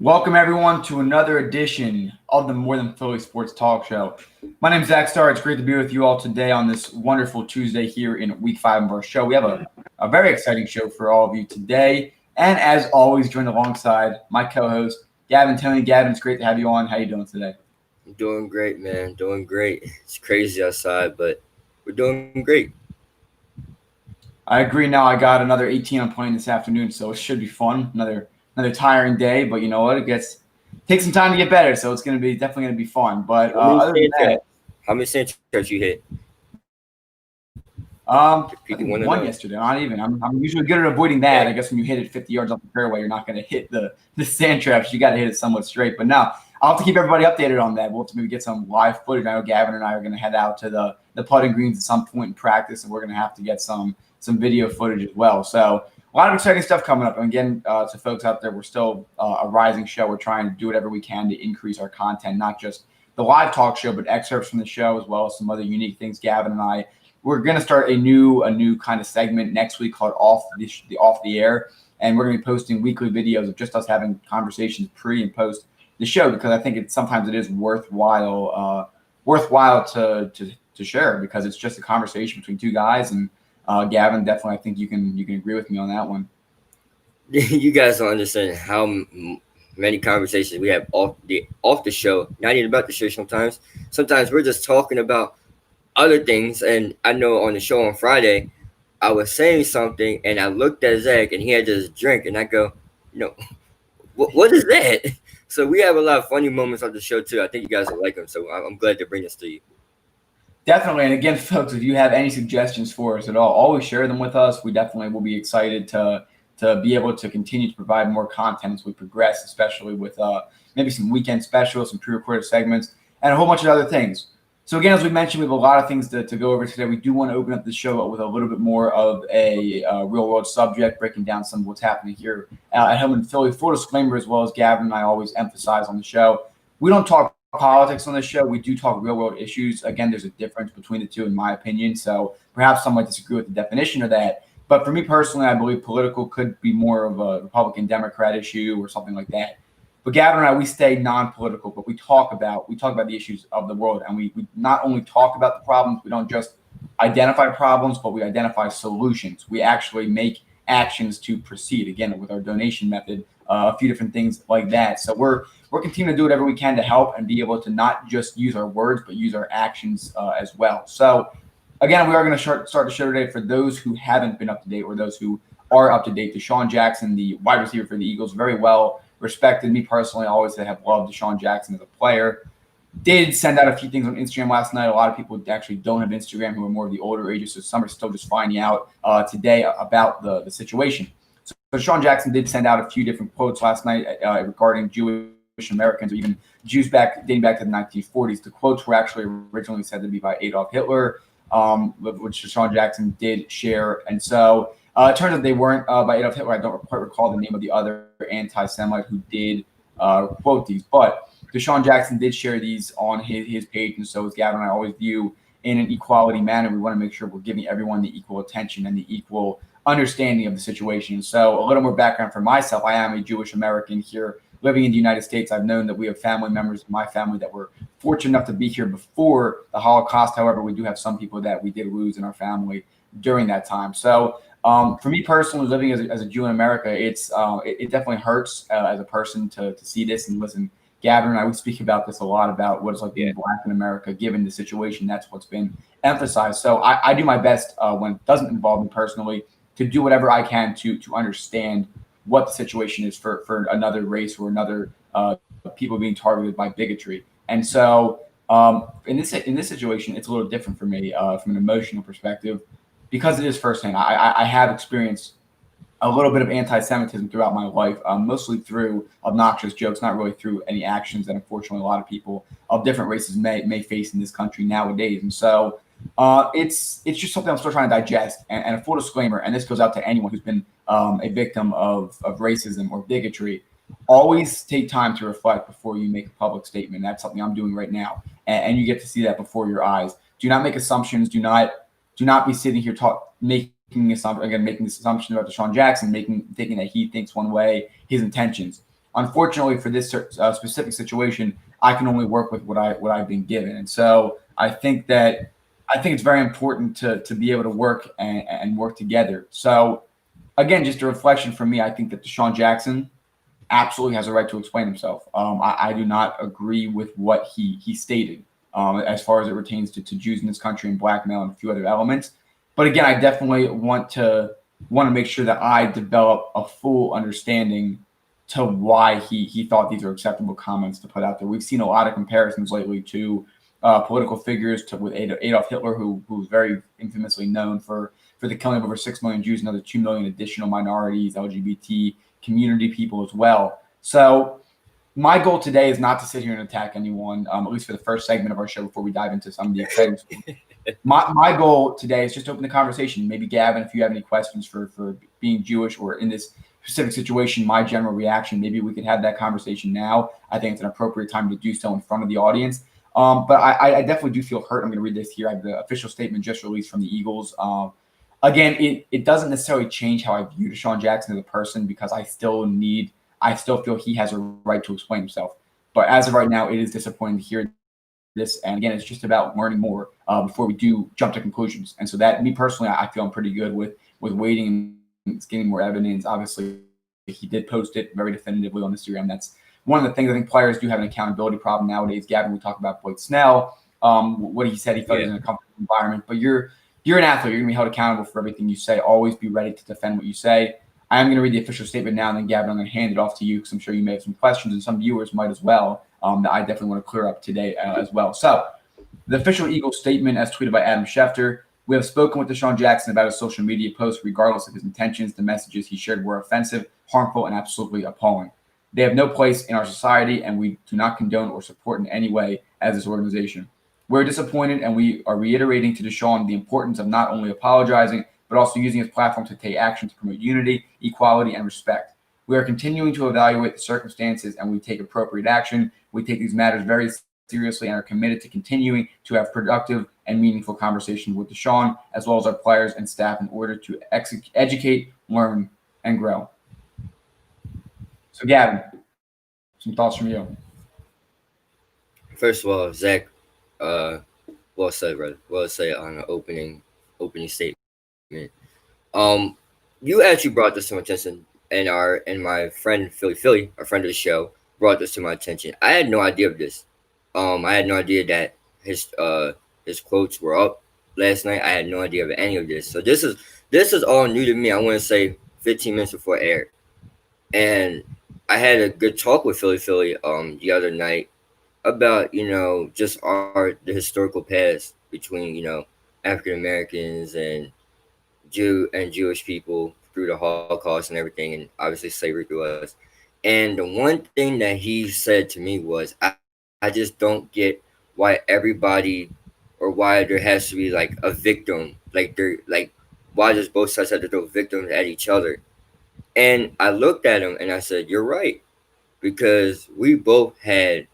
Welcome, everyone, to another edition of the More Than Philly Sports Talk Show. My name is Zach Starr. It's great to be with you all today on this wonderful Tuesday here in week 5 of our show. We have a very exciting show for all of you today. And as always, joined alongside my co-host, Gavin Tony. Gavin, it's great to have you on. How you doing today? I'm doing great, man. Doing great. It's crazy outside, but we're doing great. I agree now. I got another 18 I'm playing this afternoon, so it should be fun. Another tiring day, but you know what? Takes some time to get better, so it's definitely gonna be fun. But How many other than Sanchez? that, How many Sanchez you hit? I think 51 and one 0. yesterday. Not even. I'm usually good at avoiding that. I guess when you hit it 50 yards off the fairway, you're not going to hit the sand traps. You got to hit it somewhat straight. But now I'll have to keep everybody updated on that. We'll have to maybe get some live footage. I know Gavin and I are going to head out to the putting greens at some point in practice, and we're going to have to get some video footage as well. So a lot of exciting stuff coming up. And again, to folks out there, we're still a rising show. We're trying to do whatever we can to increase our content, not just the live talk show, but excerpts from the show as well as some other unique things Gavin and I we're going to start a new kind of segment next week called off the air, and we're going to be posting weekly videos of just us having conversations pre and post the show because I think sometimes it is worthwhile to share because it's just a conversation between two guys and Gavin, definitely I think you can agree with me on that one. You guys don't understand how many conversations we have off the show. Not even about the show. Sometimes we're just talking about other things. And I know on the show on Friday, I was saying something, and I looked at Zach, and he had this drink, and I go, you know, what is that? So we have a lot of funny moments on the show too. I think you guys will like them. So I'm glad to bring this to you. Definitely. And again, folks, if you have any suggestions for us at all, always share them with us. We definitely will be excited to be able to continue to provide more content as we progress, especially with maybe some weekend specials, some pre-recorded segments, and a whole bunch of other things. So again, as we mentioned, we have a lot of things to go over today. We do want to open up the show with a little bit more of a real-world subject, breaking down some of what's happening here at home in Philly. Full disclaimer, as well as Gavin and I always emphasize on the show, we don't talk politics on this show. We do talk real world issues. Again, there's a difference between the two, in my opinion. So perhaps some might disagree with the definition of that. But for me personally, I believe political could be more of a Republican Democrat issue or something like that. But Gavin and I, we stay non-political, but we talk about the issues of the world, and we not only talk about the problems, we don't just identify problems, but we identify solutions. We actually make actions to proceed. Again, with our donation method, a few different things like that. So we're continuing to do whatever we can to help and be able to not just use our words, but use our actions as well. So again, we are going to start the show today for those who haven't been up to date or those who are up to date. Deshaun Jackson, the wide receiver for the Eagles, very well respected. Me personally, I always have loved Deshaun Jackson as a player. Did send out a few things on Instagram last night. A lot of people actually don't have Instagram who are more of the older ages, so some are still just finding out today about the situation. So Deshaun Jackson did send out a few different quotes last night regarding Jewish Americans or even Jews dating back to the 1940s. The quotes were actually originally said to be by Adolf Hitler, which Deshaun Jackson did share. And so it turns out they weren't by Adolf Hitler. I don't quite recall the name of the other anti-Semite who did quote these. But Deshaun Jackson did share these on his page. And so as Gavin and I always view in an equality manner, we want to make sure we're giving everyone the equal attention and the equal understanding of the situation. So a little more background for myself. I am a Jewish American here living in the United States. I've known that we have family members in my family that were fortunate enough to be here before the Holocaust. However, we do have some people that we did lose in our family during that time. So for me personally, living as a Jew in America, it definitely hurts as a person to see this and listen. Gavin and I, we speak about this a lot about what it's like being black in America, given the situation. That's what's been emphasized. So I do my best when it doesn't involve me personally to do whatever I can to understand what the situation is for another race or another people being targeted by bigotry. And so in this situation, it's a little different for me from an emotional perspective because it is firsthand. I have experienced a little bit of anti-Semitism throughout my life, mostly through obnoxious jokes, not really through any actions that unfortunately a lot of people of different races may face in this country nowadays. And so it's just something I'm still trying to digest. And a full disclaimer, and this goes out to anyone who's been a victim of racism or bigotry. Always take time to reflect before you make a public statement. That's something I'm doing right now, and you get to see that before your eyes. Do not make assumptions. Do not be sitting here making this assumption about Deshaun Jackson, thinking that he thinks one way, his intentions. Unfortunately, for this specific situation, I can only work with what I've been given, and so I think it's very important to be able to work and work together. So again, just a reflection from me. I think that Deshaun Jackson absolutely has a right to explain himself. I do not agree with what he stated as far as it pertains to Jews in this country and blackmail and a few other elements. But again, I definitely want to make sure that I develop a full understanding to why he thought these are acceptable comments to put out there. We've seen a lot of comparisons lately to political figures with Adolf Hitler, who's very infamously known for the killing of over 6 million Jews, another 2 million additional minorities, LGBT community people as well. So my goal today is not to sit here and attack anyone, at least for the first segment of our show before we dive into some of the exciting stuff. My goal today is just to open the conversation. Maybe Gavin, if you have any questions for being Jewish or in this specific situation, my general reaction, maybe we could have that conversation now. I think it's an appropriate time to do so in front of the audience. But I definitely do feel hurt. I'm going to read this here. I have the official statement just released from the Eagles. Again, it doesn't necessarily change how I view Deshaun Jackson as a person because I still feel he has a right to explain himself. But as of right now, it is disappointing to hear this. And again, it's just about learning more before we do jump to conclusions. And so that, me personally, I feel I'm pretty good with waiting and getting more evidence. Obviously, he did post it very definitively on Instagram. That's one of the things I think players do have an accountability problem nowadays. Gavin, we talk about Blake Snell, what he said he felt he was in a comfortable environment, but you're an athlete. You're going to be held accountable for everything you say. Always be ready to defend what you say. I am going to read the official statement now, and then, Gavin, I'm going to hand it off to you because I'm sure you may have some questions, and some viewers might as well, that I definitely want to clear up today as well. So the official Eagles statement, as tweeted by Adam Schefter: we have spoken with Deshaun Jackson about his social media posts. Regardless of his intentions, the messages he shared were offensive, harmful, and absolutely appalling. They have no place in our society, and we do not condone or support in any way as this organization. We're disappointed, and we are reiterating to Deshaun the importance of not only apologizing, but also using his platform to take action to promote unity, equality, and respect. We are continuing to evaluate the circumstances, and we take appropriate action. We take these matters very seriously and are committed to continuing to have productive and meaningful conversations with Deshaun, as well as our players and staff, in order to educate, learn, and grow. So, Gavin, some thoughts from you. First of all, Zach, uh, well said, brother. Well said on the opening statement. You actually brought this to my attention, and my friend Philly, a friend of the show, brought this to my attention. I had no idea of this. I had no idea that his quotes were up last night. I had no idea of any of this. So this is all new to me. I want to say 15 minutes before air, and I had a good talk with Philly the other night about just the historical past between African Americans and Jewish people through the Holocaust and everything, and obviously slavery through us. And the one thing that he said to me was, I just don't get why everybody, or why there has to be like a victim, why does both sides have to throw victims at each other? And I looked at him and I said, "You're right," because we both had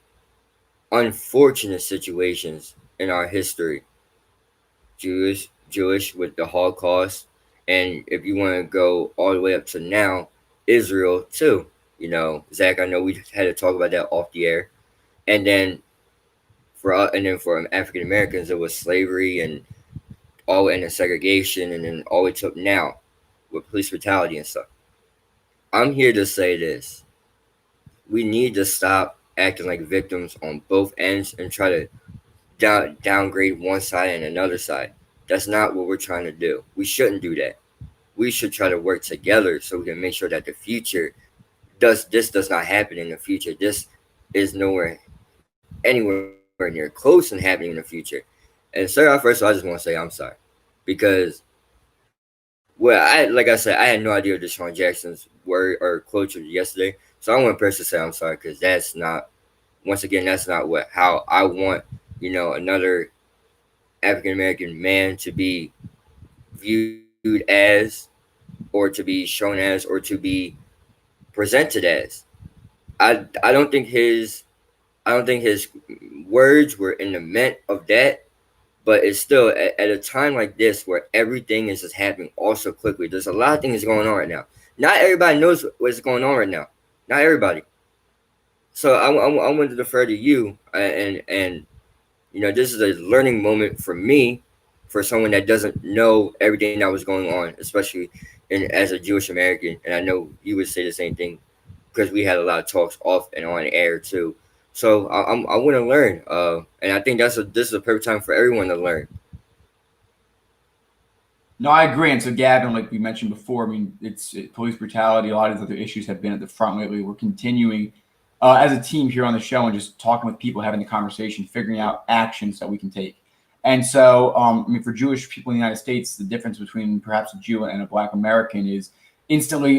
unfortunate situations in our history. Jewish with the Holocaust, and if you want to go all the way up to now, Israel too. Zach, I know we had to talk about that off the air, and then for African Americans, it was slavery and and then segregation, and then all the way to now with police brutality and stuff. I'm here to say this: we need to stop acting like victims on both ends and try to downgrade one side and another side. That's not what we're trying to do. We shouldn't do that. We should try to work together so we can make sure that the future does not happen in the future. This is nowhere anywhere near close and happening in the future. And start off first, so I just want to say I'm sorry because like I said, I had no idea Deshaun Jackson's word or quote of yesterday. So I want to personally say I'm sorry because that's not. Once again, that's not how I want another African American man to be viewed as, or to be shown as, or to be presented as. I don't think his words were in the meant of that, but it's still at a time like this where everything is just happening also quickly. There's a lot of things going on right now. Not everybody knows what's going on right now. Not everybody. So I wanted to defer to you, and this is a learning moment for me, for someone that doesn't know everything that was going on, especially as a Jewish American. And I know you would say the same thing because we had a lot of talks off and on air too. So I want to learn, and I think this is a perfect time for everyone to learn. No, I agree. And so, Gavin, like we mentioned before, I mean, police brutality. A lot of these other issues have been at the front lately. We're continuing as a team here on the show and just talking with people, having the conversation, figuring out actions that we can take. And so, I mean, for Jewish people in the United States, the difference between perhaps a Jew and a Black American is instantly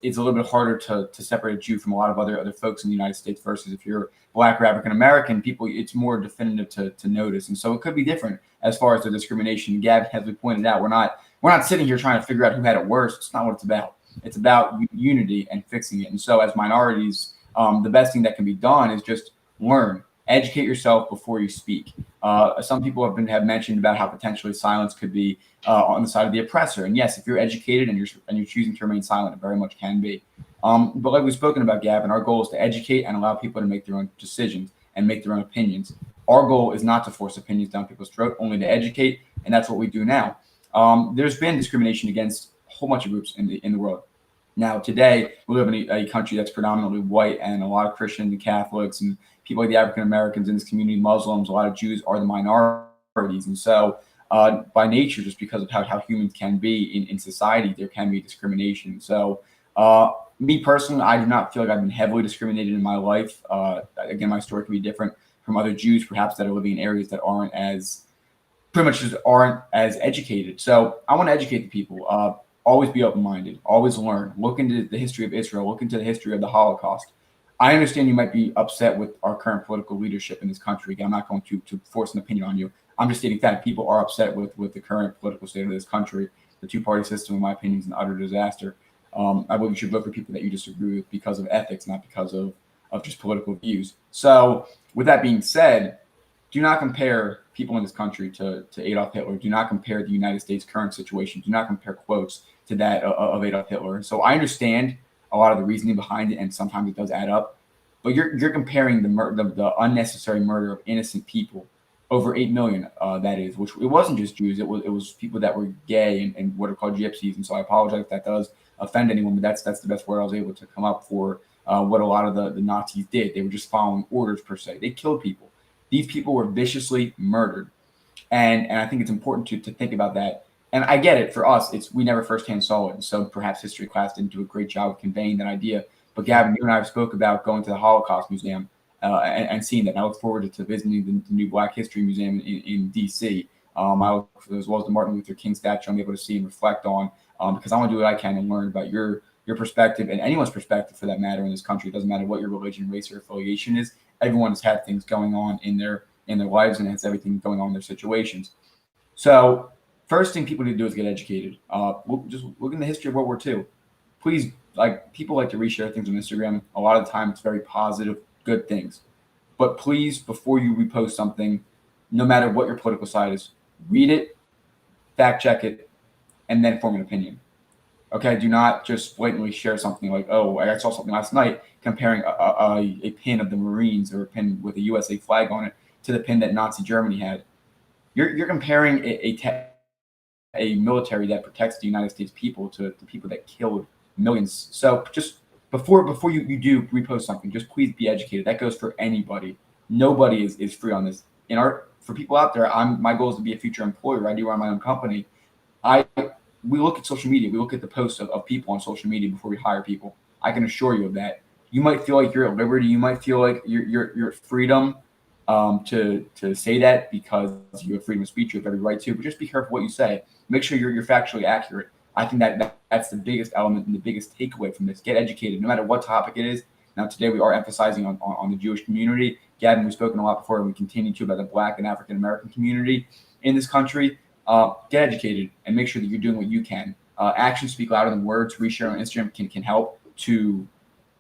it's a little bit harder to separate a Jew from a lot of other folks in the United States versus if you're Black or African American people, it's more definitive to notice. And so it could be different as far as the discrimination. Gavin, as we pointed out, we're not sitting here trying to figure out who had it worse. It's not what it's about. It's about unity and fixing it. And so, as minorities, the best thing that can be done is just learn, educate yourself before you speak. Some people have mentioned about how potentially silence could be on the side of the oppressor. And yes, if you're educated and you're choosing to remain silent, it very much can be. But like we've spoken about, Gavin, our goal is to educate and allow people to make their own decisions and make their own opinions. Our goal is not to force opinions down people's throat, only to educate, and that's what we do now. There's been discrimination against a whole bunch of groups in the world. Now, today, we live in a country that's predominantly white, and a lot of Christians and Catholics and people like the African Americans in this community, Muslims, a lot of Jews are the minorities. And so, by nature, just because of how humans can be in society, there can be discrimination. So, me personally, I do not feel like I've been heavily discriminated in my life. Again, my story could be different from other Jews, perhaps that are living in areas that pretty much just aren't as educated. So I want to educate the people. Always be open-minded. Always learn. Look into the history of Israel. Look into the history of the Holocaust. I understand you might be upset with our current political leadership in this country. Again, I'm not going to force an opinion on you. I'm just stating that people are upset with the current political state of this country. The two-party system, in my opinion, is an utter disaster. I believe you should vote for people that you disagree with because of ethics, not because of just political views. So, with that being said, do not compare people in this country to Adolf Hitler. Do not compare the United States' current situation. Do not compare quotes to that of Adolf Hitler. So I understand a lot of the reasoning behind it, and sometimes it does add up. But you're comparing the unnecessary murder of innocent people, over 8 million. That is, which it wasn't just Jews. It was people that were gay and what are called gypsies. And so I apologize if that does offend anyone, but that's the best word I was able to come up for what a lot of the Nazis did. They were just following orders per se. They killed people. These people were viciously murdered, and I think it's important to think about that. And I get it. For us, we never firsthand saw it, and so perhaps history class didn't do a great job of conveying that idea. But Gavin, you and I have spoke about going to the Holocaust Museum and seeing that. And I look forward to visiting the new Black History Museum in D.C. I look, as well as the Martin Luther King statue, I'm able to see and reflect on because I want to do what I can and learn about your perspective and anyone's perspective for that matter in this country. It doesn't matter what your religion, race, or affiliation is. Everyone has had things going on in their lives and has everything going on in their situations. So first thing people need to do is get educated. Just look in the history of World War II. Please, like people like to reshare things on Instagram. A lot of the time, it's very positive, good things. But please, before you repost something, no matter what your political side is, read it, fact check it, and then form an opinion. Okay, do not just blatantly share something like, "Oh, I saw something last night comparing a pin of the Marines or a pin with a USA flag on it to the pin that Nazi Germany had." You're comparing a military that protects the United States people to the people that killed millions. So just before you do repost something, just please be educated. That goes for anybody. Nobody is free on this. For people out there, my goal is to be a future employer. I do run my own company. I We look at social media. We look at the posts of people on social media before we hire people. I can assure you of that. You might feel like you're at liberty. You might feel like you're at freedom to say that because you have freedom of speech. You have every right to. But just be careful what you say. Make sure you're factually accurate. I think that's the biggest element and the biggest takeaway from this. Get educated, no matter what topic it is. Now, today we are emphasizing on the Jewish community. Gavin, we've spoken a lot before, and we continue to about the Black and African American community in this country. Get educated and make sure that you're doing what you can. Actions speak louder than words. Reshare on Instagram can help to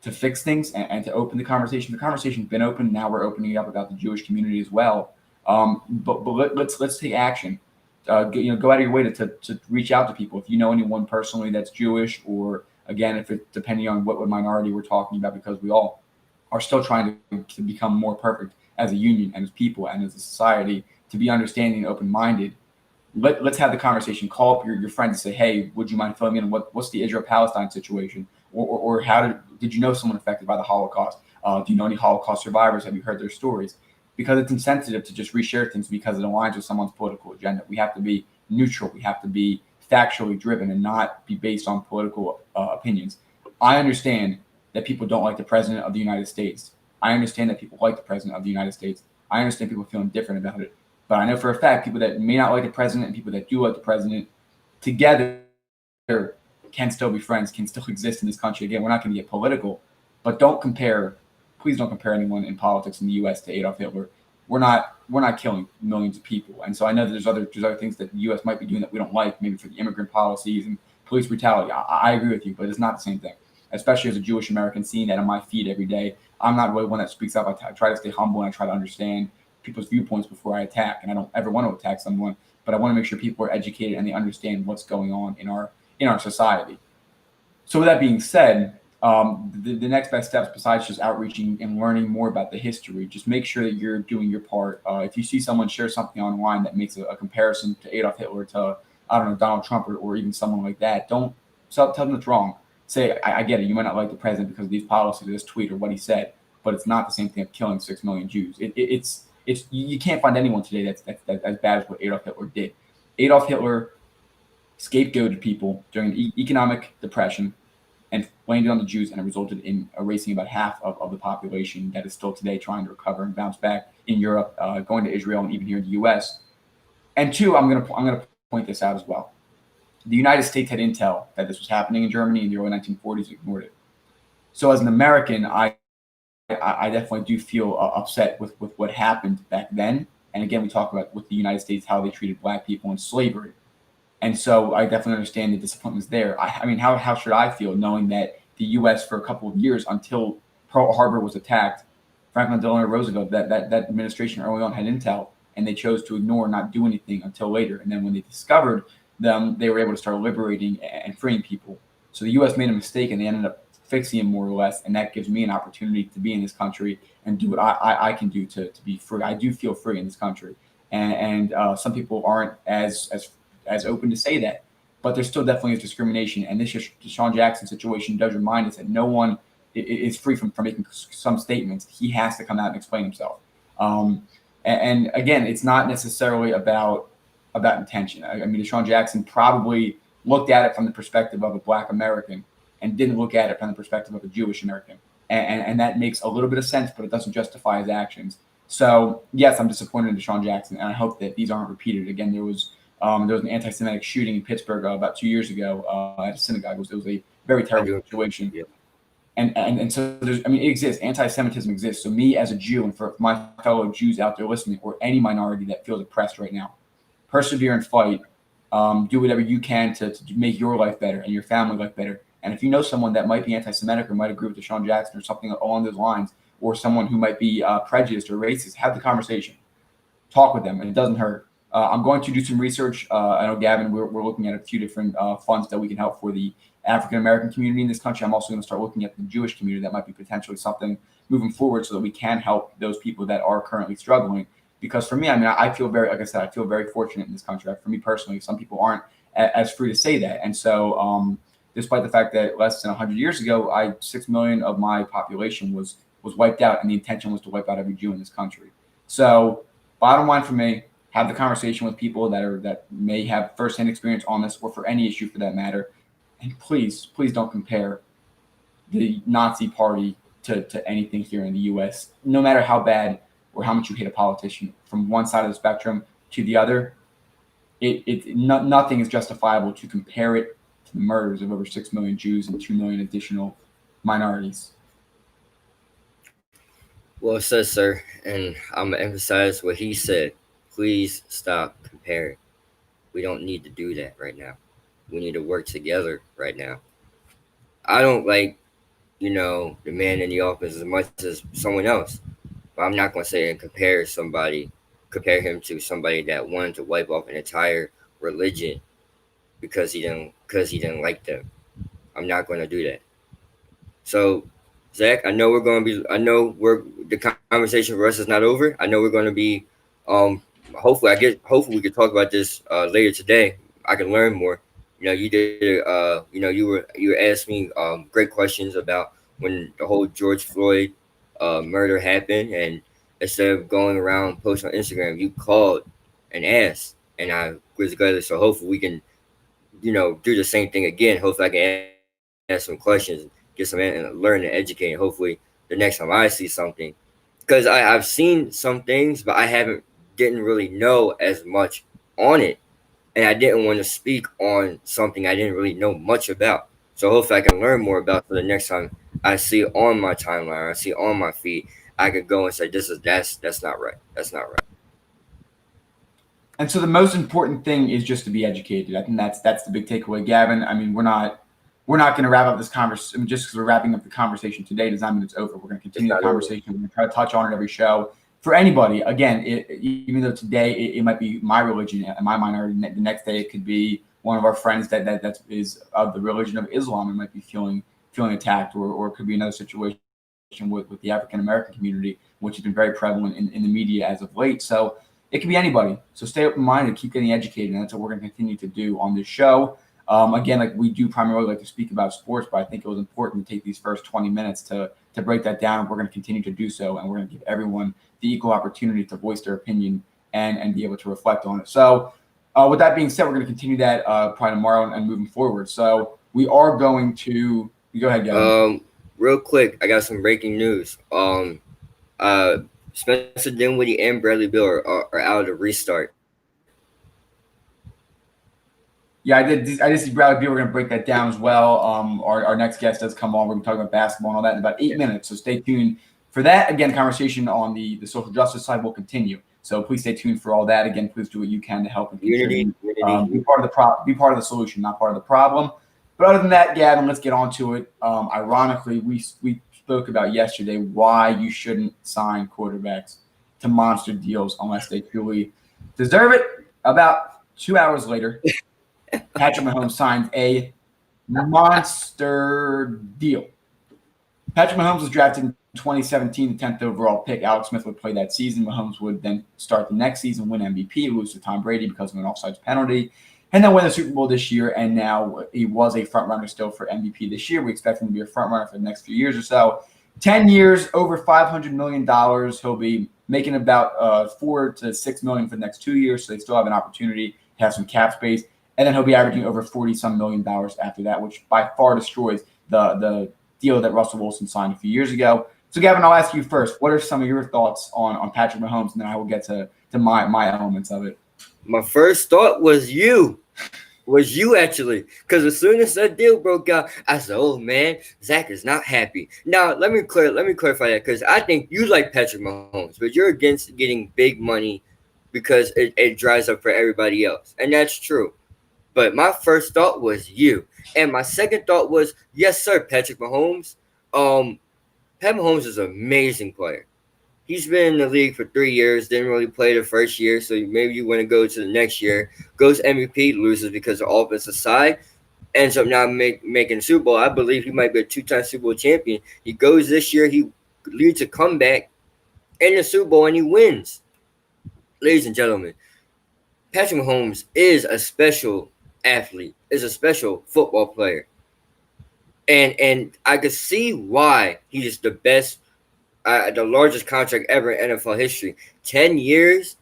fix things and to open the conversation. The conversation's been open. Now we're opening it up about the Jewish community as well. But let's take action. Go out of your way to reach out to people. If you know anyone personally that's Jewish, or again, if it depending on what minority we're talking about, because we all are still trying to become more perfect as a union and as people and as a society, to be understanding and open minded. Let's have the conversation. Call up your friends and say, hey, would you mind filling me in on what's the Israel Palestine situation, or how did you know someone affected by the Holocaust? Do you know any Holocaust survivors? Have you heard their stories? Because it's insensitive to just reshare things because it aligns with someone's political agenda. We have to be neutral. We have to be factually driven and not be based on political opinions. I understand that people don't like the president of the United States. I understand that people like the president of the United States. I understand people feeling different about it. But I know for a fact people that may not like the president and people that do like the president together can still be friends, can still exist in this country. Again, we're not going to get political, but don't compare. Please don't compare anyone in politics in the U.S. to Adolf Hitler. We're not killing millions of people, and so I know that there's other things that the U.S. might be doing that we don't like, maybe for the immigrant policies and police brutality. I agree with you, but it's not the same thing. Especially as a Jewish American, seeing that on my feed every day, I'm not really one that speaks up. I try to stay humble and I try to understand people's viewpoints before I attack, and I don't ever want to attack someone, but I want to make sure people are educated and they understand what's going on in our society. So with that being said, the next best steps besides just outreaching and learning more about the history, just make sure that you're doing your part. If you see someone share something online that makes a comparison to Adolf Hitler, to I don't know, Donald Trump, or even someone like that, don't tell them it's wrong. Say, I get it. You might not like the president because of these policies, or this tweet, or what he said, but it's not the same thing of killing 6 million Jews. It's you can't find anyone today that's as bad as what Adolf Hitler did. Adolf Hitler scapegoated people during the economic depression and blamed it on the Jews, and it resulted in erasing about half of the population that is still today trying to recover and bounce back in Europe, going to Israel, and even here in the U.S. And two, I'm gonna point this out as well. The United States had intel that this was happening in Germany in the early 1940s, and ignored it. So as an American, I definitely do feel upset with what happened back then. And again, we talk about with the United States how they treated black people in slavery. And so I definitely understand the disappointments there. I mean, how should I feel knowing that the U.S. for a couple of years until Pearl Harbor was attacked, Franklin Delano Roosevelt, that administration early on had intel, and they chose to ignore and not do anything until later. And then when they discovered them, they were able to start liberating and freeing people. So the U.S. made a mistake, and they ended up fixing it more or less, and that gives me an opportunity to be in this country and do what I can do to be free. I do feel free in this country, and some people aren't as open to say that. But there still definitely is discrimination, and this Deshaun Jackson situation does remind us that no one is free from making some statements. He has to come out and explain himself. And again, it's not necessarily about intention. I mean, Deshaun Jackson probably looked at it from the perspective of a Black American and didn't look at it from the perspective of a Jewish American, and that makes a little bit of sense, but it doesn't justify his actions. So yes, I'm disappointed in Deshaun Jackson, and I hope that these aren't repeated again. There was an anti-Semitic shooting in Pittsburgh about 2 years ago at a synagogue. It was a very I terrible do. situation, Yeah. and so there's, I mean, it exists. Anti-Semitism exists. So me as a Jew, and for my fellow Jews out there listening, or any minority that feels oppressed right now, persevere and fight. Do whatever you can to make your life better and your family life better. And if you know someone that might be anti-Semitic or might agree with Deshaun Jackson or something along those lines, or someone who might be prejudiced or racist, have the conversation. Talk with them, and it doesn't hurt. I'm going to do some research. I know, Gavin, we're looking at a few different funds that we can help for the African American community in this country. I'm also going to start looking at the Jewish community. That might be potentially something moving forward so that we can help those people that are currently struggling. Because for me, I mean, I feel very, like I said, I feel very fortunate in this country. For me personally, some people aren't as free to say that. And so, despite the fact that less than 100 years ago, 6 million of my population was wiped out, and the intention was to wipe out every Jew in this country. So, bottom line for me, have the conversation with people that may have firsthand experience on this, or for any issue for that matter. And please don't compare the Nazi party to anything here in the U.S. No matter how bad or how much you hate a politician, from one side of the spectrum to the other, nothing is justifiable to compare it to the murders of over 6 million Jews and 2 million additional minorities. Well said, sir. And I'm gonna emphasize what he said. Please stop comparing. We don't need to do that right now. We need to work together right now. I don't like, the man in the office as much as someone else. But I'm not gonna say and compare him to somebody that wanted to wipe off an entire religion because he didn't like them. I'm not gonna do that. So Zach, I know we're going to be. I know we're the conversation for us is not over. I know we're going to be. Um, hopefully, Hopefully, we could talk about this later today. I can learn more. You did. You asked me great questions about when the whole George Floyd murder happened, and instead of going around posting on Instagram, you called and asked, and I was glad. So hopefully, we can do the same thing again. Hopefully, I can ask some questions, get some and learn and educate. And hopefully, the next time I see something, because I've seen some things, but didn't really know as much on it, and I didn't want to speak on something I didn't really know much about. So hopefully, I can learn more about for the next time I see it on my timeline, I see it on my feed. I could go and say, That's not right. That's not right." And so the most important thing is just to be educated. I think that's the big takeaway, Gavin. I mean, we're not going to wrap up this conversation. I mean, just because we're wrapping up the conversation today does not mean it's over. We're going to It's continue the not over. conversation. We're going to try to touch on it every show. For anybody, again, even though today it might be my religion, in my mind, or the next day it could be one of our friends that is of the religion of Islam and might be feeling attacked, or it could be another situation with the African American community, which has been very prevalent in the media as of late. So it can be anybody. So stay open minded, keep getting educated, and that's what we're going to continue to do on this show. Again, like we do primarily like to speak about sports, but I think it was important to take these first 20 minutes to break that down. We're going to continue to do so, and we're going to give everyone the equal opportunity to voice their opinion and be able to reflect on it. So, with that being said, we're going to continue that probably tomorrow and moving forward. So we are going to go ahead, Gavin. Real quick, I got some breaking news. Uh, Spencer Dinwiddie and Bradley Beal are out of the restart. Yeah, I did. I did see Bradley Beal. We're going to break that down as well. Our next guest does come on. We're going to talk about basketball and all that in about 8 minutes. So stay tuned for that. Again, conversation on the social justice side will continue. So please stay tuned for all that. Again, please do what you can to help and Unity, contribute. unity. Be part of the solution, not part of the problem. But other than that, Gavin, let's get on to it. Ironically, we spoke about yesterday why you shouldn't sign quarterbacks to monster deals unless they truly deserve it. About 2 hours later, Patrick Mahomes signed a monster deal. Patrick Mahomes was drafted in 2017, the 10th overall pick. Alex Smith would play that season. Mahomes would then start the next season, win MVP, lose to Tom Brady because of an offsides penalty, and then win the Super Bowl this year. And now he was a front runner still for MVP this year. We expect him to be a front runner for the next few years or so. 10 years, over $500 million. He'll be making about $4 to $6 million for the next 2 years, so they still have an opportunity to have some cap space. And then he'll be averaging over $40-some million after that, which by far destroys the deal that Russell Wilson signed a few years ago. So, Gavin, I'll ask you first. What are some of your thoughts on Patrick Mahomes? And then I will get to my elements of it. My first thought was you. Was you actually? Because as soon as that deal broke out, I said, "Oh man, Zach is not happy." Now let me clarify that because I think you like Patrick Mahomes, but you're against getting big money because it dries up for everybody else, and that's true. But my first thought was you, and my second thought was, yes, sir, Patrick Mahomes. Um, Pat Mahomes is an amazing player. He's been in the league for 3 years, didn't really play the first year, so maybe you want to go to the next year. Goes MVP, loses because the offensive side, ends up not making Super Bowl. I believe he might be a two-time Super Bowl champion. He goes this year, he leads a comeback in the Super Bowl, and he wins. Ladies and gentlemen, Patrick Mahomes is a special athlete, is a special football player. And I could see why he's the best, the largest contract ever in NFL history. 10 years,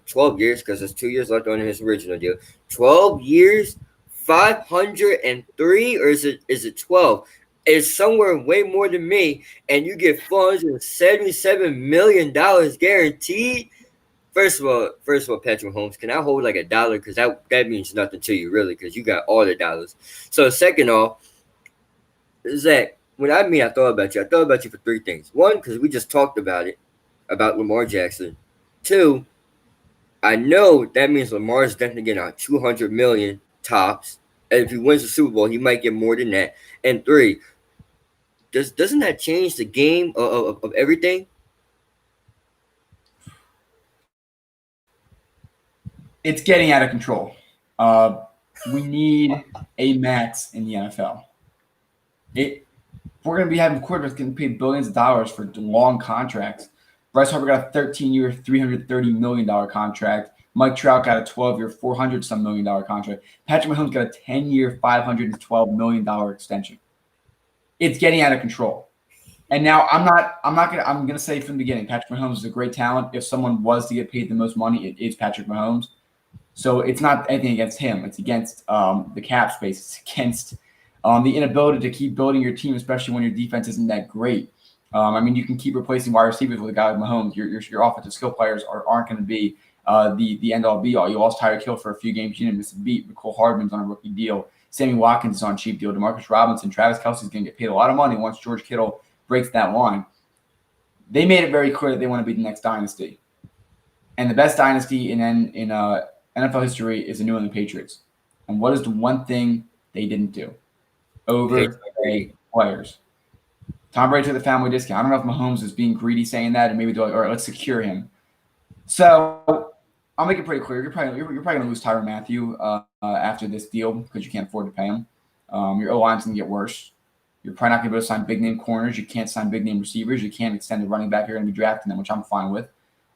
12 years, because there's 2 years left on his original deal. 12 years, 503, or is it 12? It's somewhere way more than me, and you get $477 million guaranteed. First of all, Patrick Mahomes, can I hold like $1? Because that means nothing to you, really, because you got all the dollars. So second off, Zach, I thought about you. I thought about you for three things. One, because we just talked about it, about Lamar Jackson. Two, I know that means Lamar's definitely getting out 200 million tops. And if he wins the Super Bowl, he might get more than that. And three, doesn't that change the game of everything? It's getting out of control. We need a max in the NFL. It we're going to be having quarterbacks getting paid billions of dollars for long contracts. Bryce Harper got a 13-year, $330 million contract. Mike Trout got a 12-year, $400-some million contract. Patrick Mahomes got a 10-year, $512 million extension. It's getting out of control. And now I'm gonna say from the beginning, Patrick Mahomes is a great talent. If someone was to get paid the most money, it is Patrick Mahomes. So it's not anything against him. It's against the cap space. It's against the inability to keep building your team, especially when your defense isn't that great. I mean, you can keep replacing wide receivers with a guy like Mahomes. Your offensive skill players aren't going to be the end all be all. You lost Tyreek Hill for a few games. You didn't miss a beat. Nicole Hardman's on a rookie deal. Sammy Watkins is on a cheap deal. Demarcus Robinson, Travis Kelce's going to get paid a lot of money once George Kittle breaks that line. They made it very clear that they want to be the next dynasty. And the best dynasty in NFL history is the New England Patriots. And what is the one thing they didn't do? Overpay players. Tom Brady took the family discount. I don't know if Mahomes is being greedy saying that, and maybe they're like, all right, let's secure him. So I'll make it pretty clear. You're probably going to lose Tyrann Mathieu after this deal because you can't afford to pay him. Your O-line's going to get worse. You're probably not going to be able to sign big-name corners. You can't sign big-name receivers. You can't extend the running back. You're going to be drafting them, which I'm fine with.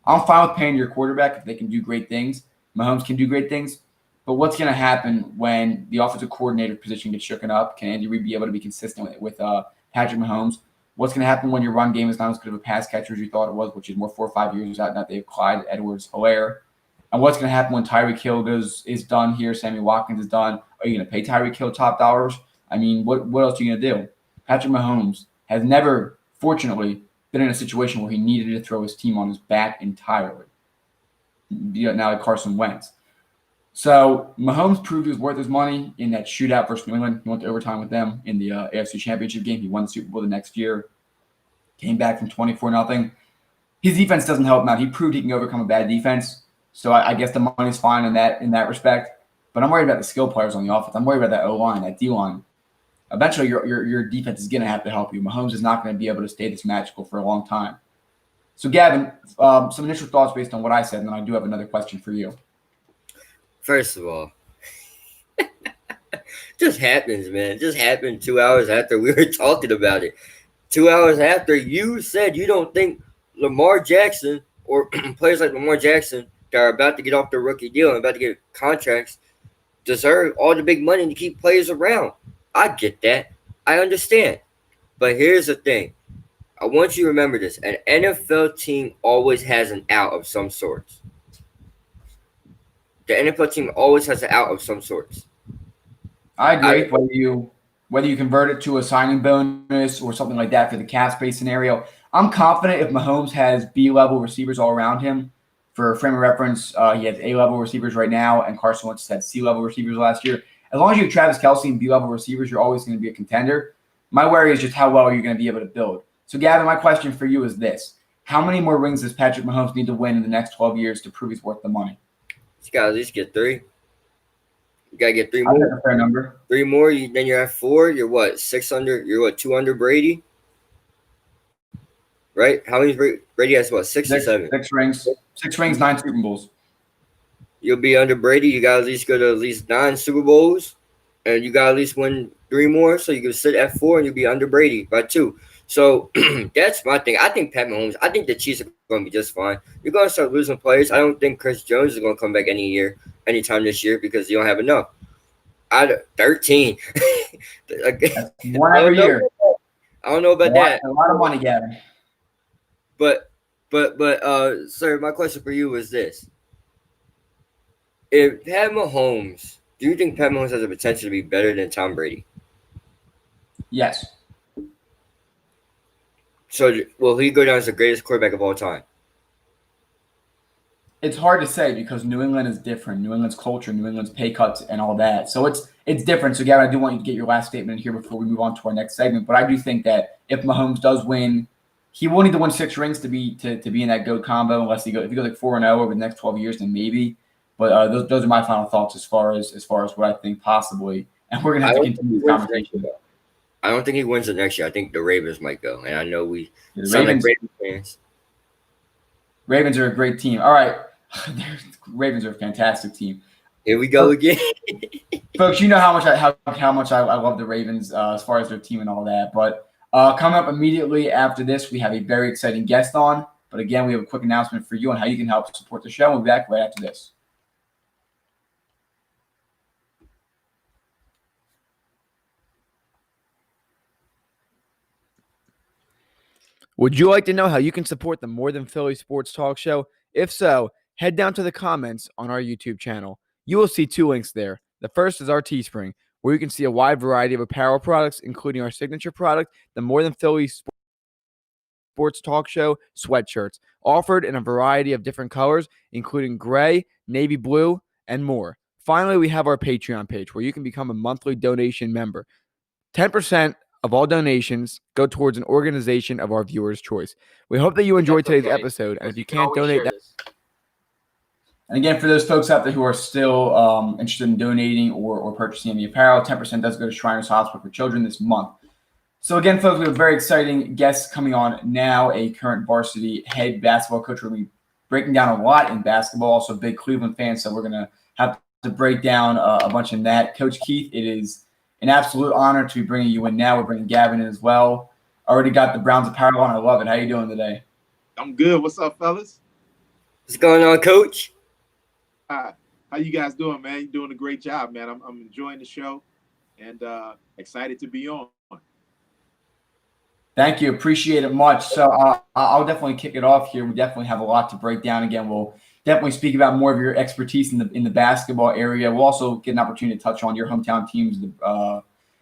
I'm fine with paying your quarterback if they can do great things. Mahomes can do great things. But what's going to happen when the offensive coordinator position gets shooken up? Can Andy Reid be able to be consistent with Patrick Mahomes? What's going to happen when your run game is not as good of a pass catcher as you thought it was, which is more 4 or 5 years out now that they have Clyde Edwards-Helaire? And what's going to happen when Tyreek Hill is done here, Sammy Watkins is done? Are you going to pay Tyreek Hill top dollars? I mean, what else are you going to do? Patrick Mahomes has never, fortunately, been in a situation where he needed to throw his team on his back entirely. Now like Carson Wentz. So Mahomes proved he was worth his money in that shootout versus New England. He went to overtime with them in the AFC Championship game. He won the Super Bowl the next year. Came back from 24-0. His defense doesn't help him out. He proved he can overcome a bad defense. So I guess the money's fine in that respect. But I'm worried about the skill players on the offense. I'm worried about that O-line, that D-line. Eventually, your defense is going to have to help you. Mahomes is not going to be able to stay this magical for a long time. So, Gavin, some initial thoughts based on what I said, and then I do have another question for you. First of all, just happens, man. It just happened 2 hours after we were talking about it. 2 hours after you said you don't think Lamar Jackson or players like Lamar Jackson that are about to get off their rookie deal and about to get contracts deserve all the big money to keep players around. I get that. I understand. But here's the thing. I want you to remember this. An NFL team always has an out of some sorts. The NFL team always has an out of some sorts. I agree. Whether you convert it to a signing bonus or something like that for the cap space scenario, I'm confident if Mahomes has B-level receivers all around him. For frame of reference, he has A-level receivers right now, and Carson Wentz had C-level receivers last year. As long as you have Travis Kelce and B-level receivers, you're always going to be a contender. My worry is just how well you're going to be able to build. So, Gavin, my question for you is this. How many more rings does Patrick Mahomes need to win in the next 12 years to prove he's worth the money? He's got to at least get 3. You got to get 3 more. That's a fair number. 3 more, then you're at 4. You're what, 6 under? You're what, 2 under Brady? Right? How many? Brady has what, 6 or 7? 6 rings. 6 rings, 9 Super Bowls. You'll be under Brady. You got to at least go to at least 9 Super Bowls. And you got to at least win 3 more. So you can sit at 4 and you'll be under Brady by 2. So that's my thing. I think Pat Mahomes, I think the Chiefs are going to be just fine. You're going to start losing players. I don't think Chris Jones is going to come back anytime this year because you don't have enough. 13. That's one every year. I don't know about that. A lot of money, Gavin. But, sir, my question for you is this. If Pat Mahomes, do you think Pat Mahomes has the potential to be better than Tom Brady? Yes. So will he go down as the greatest quarterback of all time? It's hard to say because New England is different. New England's culture, New England's pay cuts, and all that. So it's different. So, Gavin, I do want you to get your last statement here before we move on to our next segment. But I do think that if Mahomes does win, he will need to win 6 rings to be in that GOAT combo. If he goes like 4-0 over the next 12 years, then maybe. But those are my final thoughts as far as what I think possibly. And we're gonna have to continue this conversation. I don't think he wins it next year. I think the Ravens might go. And I know we sound like Ravens fans. Ravens are a great team. All right. Ravens are a fantastic team. Here we go again. Folks, you know how much I love the Ravens as far as their team and all that. But Coming up immediately after this, we have a very exciting guest on. But again, we have a quick announcement for you on how you can help support the show. We'll be back right after this. Would you like to know how you can support the More Than Philly Sports Talk Show? If so, head down to the comments on our YouTube channel. You will see two links there. The first is our Teespring, where you can see a wide variety of apparel products, including our signature product, the More Than Philly Sports Talk Show sweatshirts, offered in a variety of different colors, including gray, navy blue, and more. Finally, we have our Patreon page, where you can become a monthly donation member. 10% of all donations go towards an organization of our viewers' choice. We hope that you enjoyed today's episode, and if you can't donate that. And again, for those folks out there who are still interested in donating or purchasing any apparel, 10% does go to Shriners Hospital for Children this month. So again, folks, we have a very exciting guest coming on now, a current varsity head basketball coach. We're going to be breaking down a lot in basketball, also a big Cleveland fan, so we're going to have to break down a bunch in that. Coach Keith, it is an absolute honor to be bringing you in now. We're bringing Gavin in as well. Already got the Browns apparel on. I love it. How you doing today? I'm good. What's up, fellas? What's going on, Coach? Hi. How you guys doing, man? You're doing a great job, man. I'm enjoying the show and excited to be on. Thank you. Appreciate it much. So I'll definitely kick it off here. We definitely have a lot to break down. Again, we'll definitely speak about more of your expertise in the basketball area. We'll also get an opportunity to touch on your hometown teams,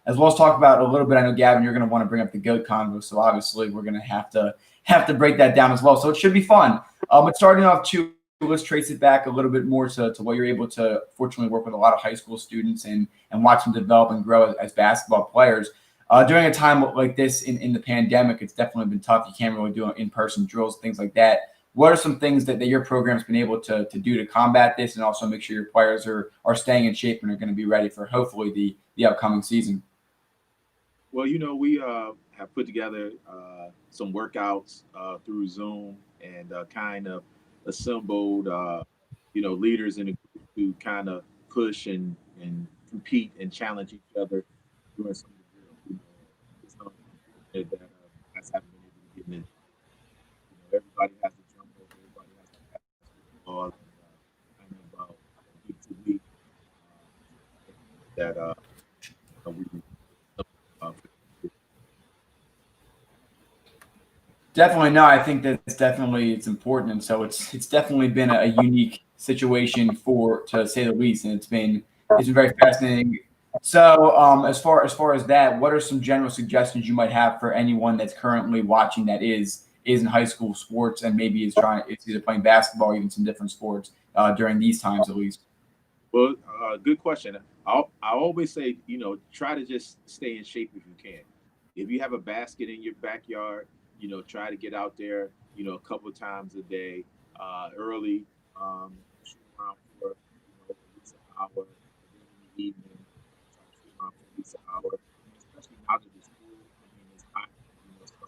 as well as talk about a little bit. I know, Gavin, you're going to want to bring up the GOAT convo, so obviously we're going to have to break that down as well. So it should be fun. But starting off too, let's trace it back a little bit more to what you're able to fortunately work with a lot of high school students and watch them develop and grow as basketball players. During a time like this in the pandemic, it's definitely been tough. You can't really do in-person drills, things like that. What are some things that your program's been able to do to combat this and also make sure your players are staying in shape and are going to be ready for hopefully the upcoming season? Well, we have put together some workouts through Zoom and kind of assembled, leaders in the group to kind of push and compete and challenge each other during some of the drills. It's not that guys haven't been able to get in. Everybody has to jump over, everybody has to pass the ball, and kind of week to week that we. Uh, Definitely no. I think that it's important, and so it's definitely been a unique situation to say the least, and it's been very fascinating. So as far as that, what are some general suggestions you might have for anyone that's currently watching that is in high school sports and maybe it's either playing basketball or even some different sports during these times at least? Well, good question. I always say, try to just stay in shape if you can. If you have a basket in your backyard, try to get out there, a couple of times a day, early, shoot around for, at least an hour, and then in the evening, try to shoot around for at least an hour, especially out of the school. I mean, it's hot, so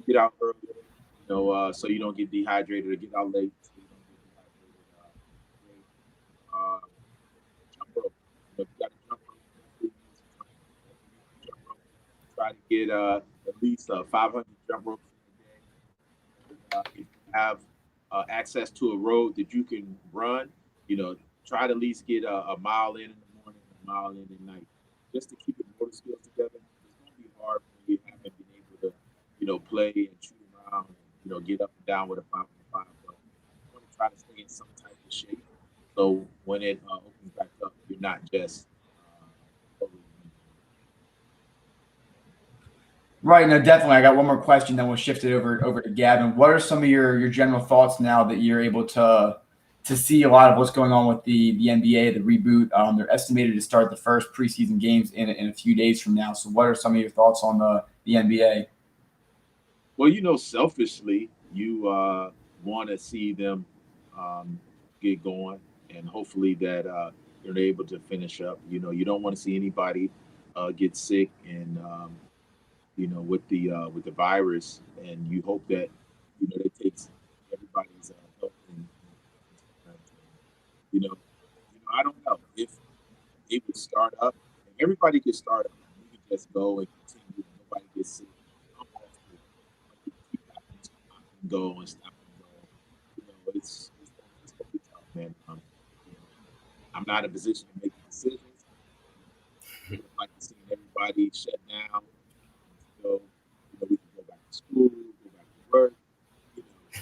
get out earlier, so you don't get dehydrated or get out late, so you don't get dehydrated. Uh, Jump rope. You got to jump rope. Definitely use jump rope. Try to get at least 500 jump ropes in a day. If you have access to a road that you can run, try to at least get a mile in the morning, a mile in at night, just to keep your motor skills together. It's going to be hard when you haven't been able to, play and shoot around and, get up and down with a 5-on-5. But you want to try to stay in some type of shape. So when it opens back up, you're not just totally. Right. No, definitely. I got one more question, then we'll shift it over to Gavin. What are some of your general thoughts now that you're able to see a lot of what's going on with the NBA, the reboot? They're estimated to start the first preseason games in a few days from now. So what are some of your thoughts on the NBA? Well, selfishly, you want to see them get going, and hopefully that they're able to finish up. You don't want to see anybody get sick, and with the virus, and you hope that they take everybody's health you know, I don't know if they would start up. If everybody could start up, we could just go and continue. Nobody gets sick. go and stop and go. It's gonna be tough, man. You know, I'm not in a position to make the decisions. I would have liked to see everybody shut down until we can go back to school, go back to work,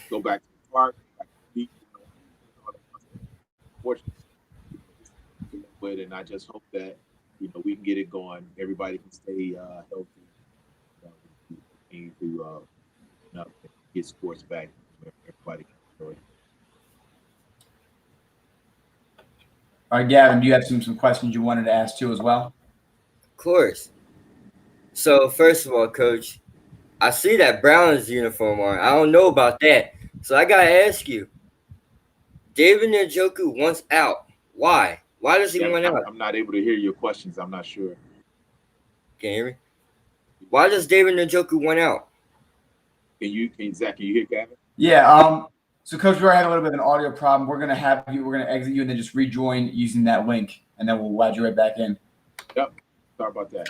go back to the park, go back to the beach, all that kind of stuff. Unfortunately, this is what we're dealing with, and I just hope that we can get it going. Everybody can stay healthy. Continue to get sports back where everybody can enjoy it. All right, Gavin, do you have some questions you wanted to ask too as well? Of course. So first of all, Coach, I see that Browns uniform on. I don't know about that. So I gotta ask you, David Njoku wants out. Why? Why does he Yeah, want out? I'm not able to hear your questions. I'm not sure. Can you hear me? Why does David Njoku want out? Zach, can you hear Gavin? Yeah. So, Coach, we're having a little bit of an audio problem. We're gonna exit you and then just rejoin using that link, and then we'll add you right back in. Yep. Sorry about that.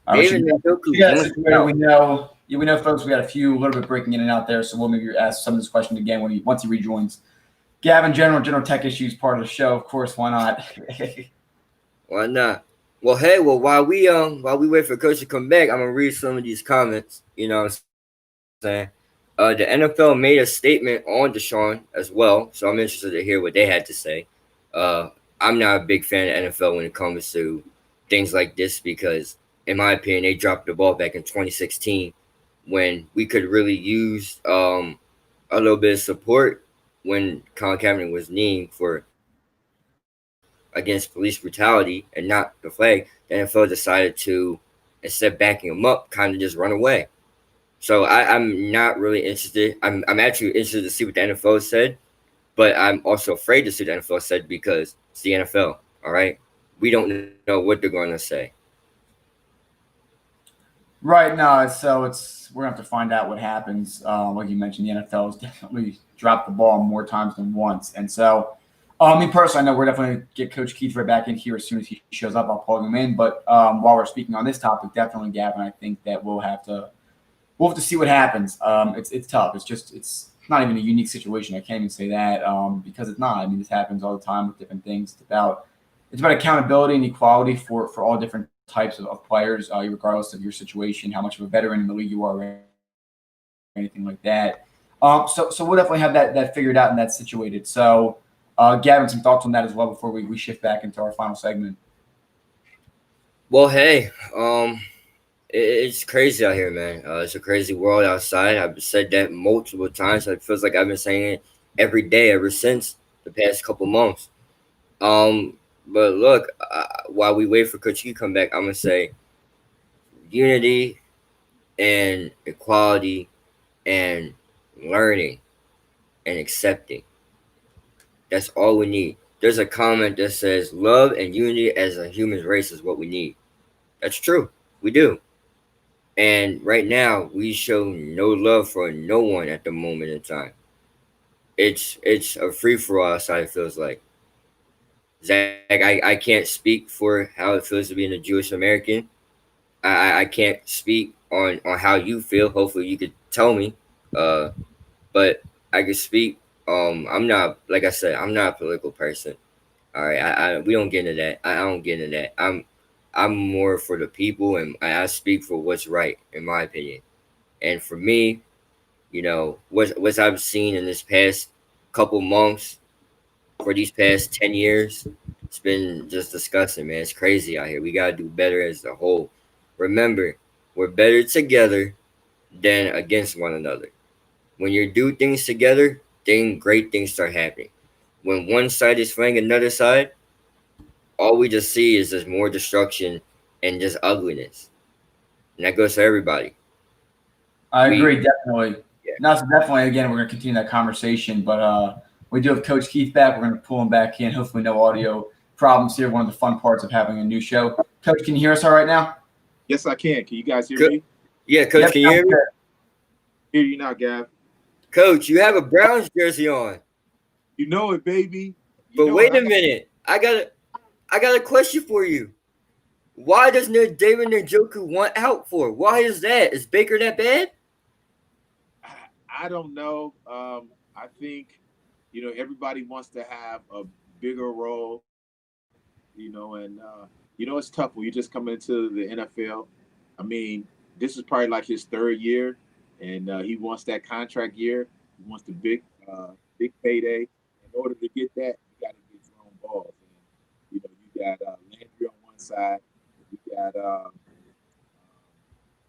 All right, David Njoku wants out. we know, folks. We got a little bit breaking in and out there, so we'll maybe ask some of this question again once he rejoins. Gavin, general tech issues part of the show, of course. Why not? Why not? Well, hey, while we wait for Coach to come back, I'm gonna read some of these comments. You know what I'm saying? The NFL made a statement on Deshaun as well, so I'm interested to hear what they had to say. I'm not a big fan of NFL when it comes to things like this because, in my opinion, they dropped the ball back in 2016 when we could really use a little bit of support when Colin Kaepernick was kneeling for against police brutality and not the flag. The NFL decided to, instead of backing him up, kind of just run away. So I'm not really interested. I'm actually interested to see what the NFL said, but I'm also afraid to see what the NFL said because it's the NFL. All right, we don't know what they're going to say. Right. No. So we're gonna have to find out what happens. Like you mentioned, the NFL has definitely dropped the ball more times than once, and so. Me personally, I know we're definitely going to get Coach Keith right back in here as soon as he shows up. I'll plug him in. But while we're speaking on this topic, definitely, Gavin, I think that we'll have to see what happens. It's tough. It's not even a unique situation. I can't even say that because it's not. I mean, this happens all the time with different things. It's about accountability and equality for all different types of players, regardless of your situation, how much of a veteran in the league you are, or anything like that. So we'll definitely have that figured out and that situated. So. Gavin, some thoughts on that as well before we shift back into our final segment. Well, hey, it's crazy out here, man. It's a crazy world outside. I've said that multiple times. It feels like I've been saying it every day ever since the past couple months. But look, while we wait for Coach to come back, I'm gonna say unity and equality and learning and accepting. That's all we need. There's a comment that says love and unity as a human race is what we need. That's true. We do. And right now we show no love for no one at the moment in time. It's a free for all outside, it feels like. Zach, I can't speak for how it feels to be in a Jewish American. I can't speak on how you feel. Hopefully you could tell me. But I could speak. I'm not, like I said, I'm not a political person. All right, we don't get into that. I don't get into that. I'm more for the people, and I speak for what's right, in my opinion. And for me, what I've seen in this past couple months, for these past 10 years, it's been just disgusting, man. It's crazy out here. We gotta do better as a whole. Remember, we're better together than against one another. When you do things together, then great things start happening. When one side is fighting another side, all we just see is just more destruction and just ugliness. And that goes for everybody. I agree, definitely. Yeah. No, so definitely, again, we're going to continue that conversation. But we do have Coach Keith back. We're going to pull him back in. Hopefully no audio problems here. One of the fun parts of having a new show. Coach, can you hear us all right now? Yes, I can. Can you guys hear Good. me? Yeah, Coach, Yep, can you hear me? good. Hear you now, Gav. Coach, you have a Browns jersey on. You know it, baby. But wait a minute. I got a question for you. Why does David Njoku want out for? Why is that? Is Baker that bad? I don't know. I think, everybody wants to have a bigger role, and it's tough when you just come into the NFL. I mean, this is probably like his third year, and he wants that contract year. He wants the big payday. In order to get that, you got to get your own balls. And you got Landry on one side, you got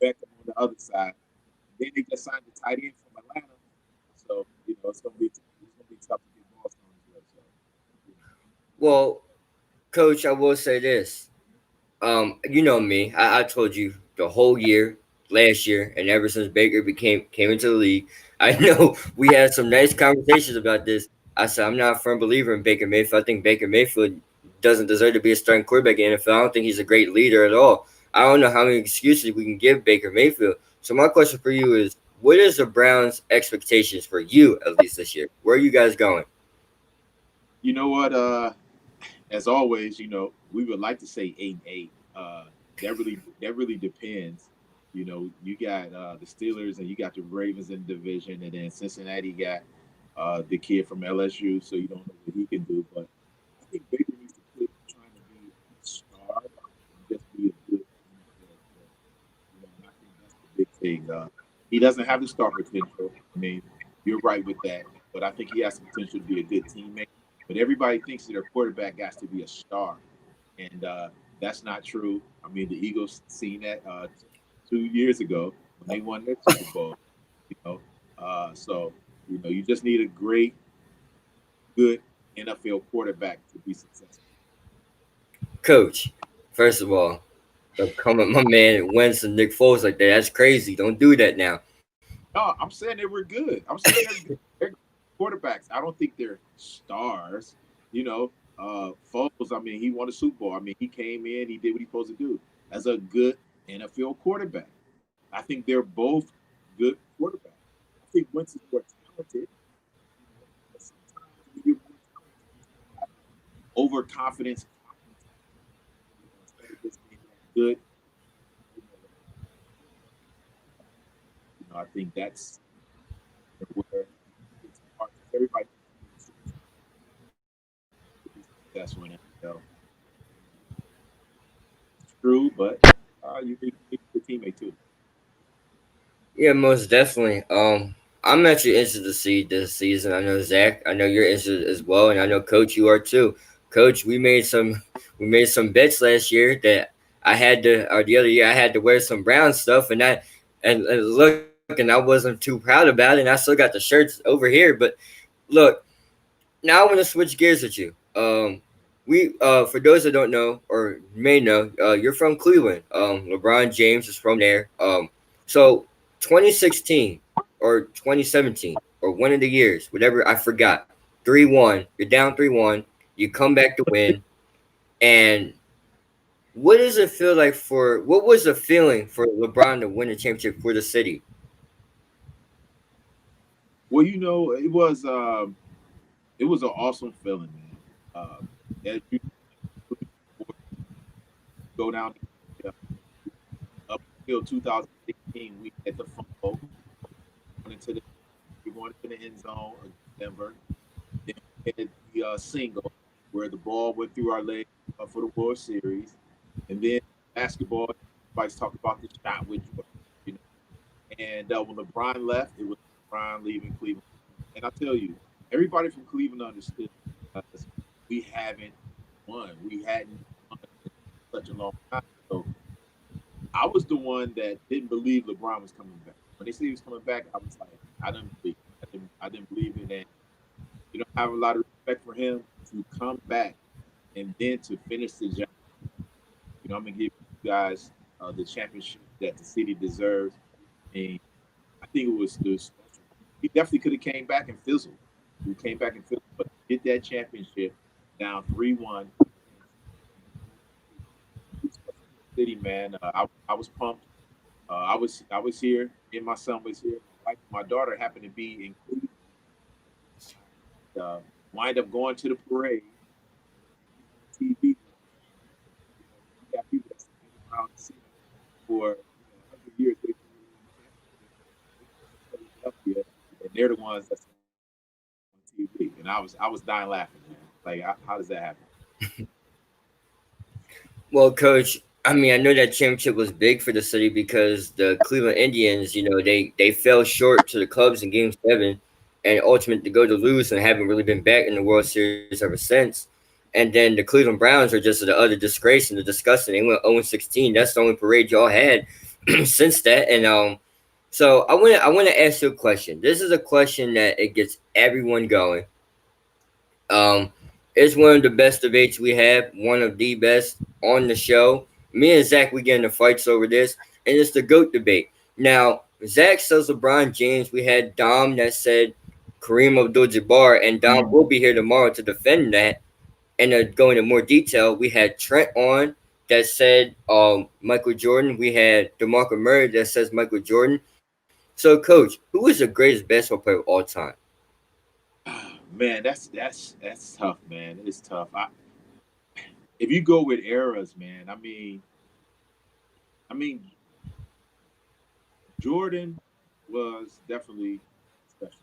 Beckham on the other side. Then they just signed the tight end from Atlanta, so it's gonna be tough to get balls on as well. So, you know. Well, Coach, I will say this. You know me. I told you the whole year, last year, and ever since Baker became came into the league, I know we had some nice conversations about this. I said I'm not a firm believer in Baker Mayfield. I think Baker Mayfield doesn't deserve to be a starting quarterback in the NFL. I don't think he's a great leader at all. I don't know how many excuses we can give Baker Mayfield. So my question for you is, what is the Browns' expectations for you at least this year? Where are you guys going? You know what? As always, we would like to say 8-8. That really depends. You got the Steelers and you got the Ravens in the division, and then Cincinnati got the kid from LSU. So you don't know what he can do, but I think Baker needs to quit trying to be a star and just be a good NFL player. And I think that's the big thing. He doesn't have the star potential. I mean, you're right with that, but I think he has the potential to be a good teammate. But everybody thinks that their quarterback has to be a star, and that's not true. I mean, the Eagles seen that 2 years ago when they won their Super Bowl. You know, so you just need a great, good NFL quarterback to be successful. Coach, first of all, don't come at my man Winston Nick Foles like that. That's crazy. Don't do that now. No, I'm saying they were good. I'm saying they're quarterbacks. I don't think they're stars. You know, Foles. I mean, he won a Super Bowl. I mean, he came in, he did what he's supposed to do as a good NFL quarterback. I think they're both good quarterbacks. I think Wentz is more talented. But sometimes when you're more talented, you start having overconfidence, instead of just being that good. I think that's where it's hard because everybody thinks you're a superstar to be successful in NFL. It's true, but you need a teammate too. Yeah, most definitely. I'm actually interested to see this season. I know Zach. I know you're interested as well, and I know Coach, you are too. Coach, we made some bets last year that I had to, or the other year I had to wear some brown stuff, and look, and I wasn't too proud about it, and I still got the shirts over here. But look, now I want to switch gears with you. We for those that don't know or may know, you're from Cleveland. LeBron James is from there. So 2016 or 2017 or one of the years, whatever I forgot. 3-1. You're down 3-1. You come back to win. And what does it feel like for? What was the feeling for LeBron to win a championship for the city? Well, it was an awesome feeling, man. As you go down up until 2016, we had the fumble going into the we going into the end zone against Denver. Then we had the single where the ball went through our leg for the World Series, and then basketball. Everybody's talking about the shot with Jordan, you know. And when LeBron left, it was LeBron leaving Cleveland. And I tell you, everybody from Cleveland understood because we haven't won. We hadn't won in such a long time. So I was the one that didn't believe LeBron was coming back. When they said he was coming back, I was like, I didn't believe. I didn't believe it, and I have a lot of respect for him to come back and then to finish the job. I'm gonna give you guys the championship that the city deserves. And I think it was special. He definitely could have came back and fizzled. He came back and fizzled, but get that championship down 3-1. City, man. I was pumped. I was here. Me and my son was here. My daughter happened to be in Cleveland. Wind up going to the parade. And see on TV. You got people that's been around the city for 100 years. They've been in the championship. They come to Philadelphia they're the ones that's on TV, and I was dying laughing, man. Like, how does that happen? Well, coach, I mean, I know that championship was big for the city because the Cleveland Indians, they fell short to the Cubs in Game 7, and ultimately to go to lose and haven't really been back in the World Series ever since. And then the Cleveland Browns are just the other disgrace and the disgusting. They went 0-16. That's the only parade y'all had since that. And so I want to ask you a question. This is a question that it gets everyone going. Um, it's one of the best debates we have, one of the best on the show. Me and Zach, we get into fights over this, and it's the GOAT debate. Now, Zach says LeBron James. We had Dom that said Kareem Abdul-Jabbar, and Dom will be here tomorrow to defend that. And go into more detail, we had Trent on that said Michael Jordan. We had DeMarco Murray that says Michael Jordan. So, Coach, who is the greatest basketball player of all time? Man, that's tough, man. It's tough. If you go with eras, man, I mean, Jordan was definitely special.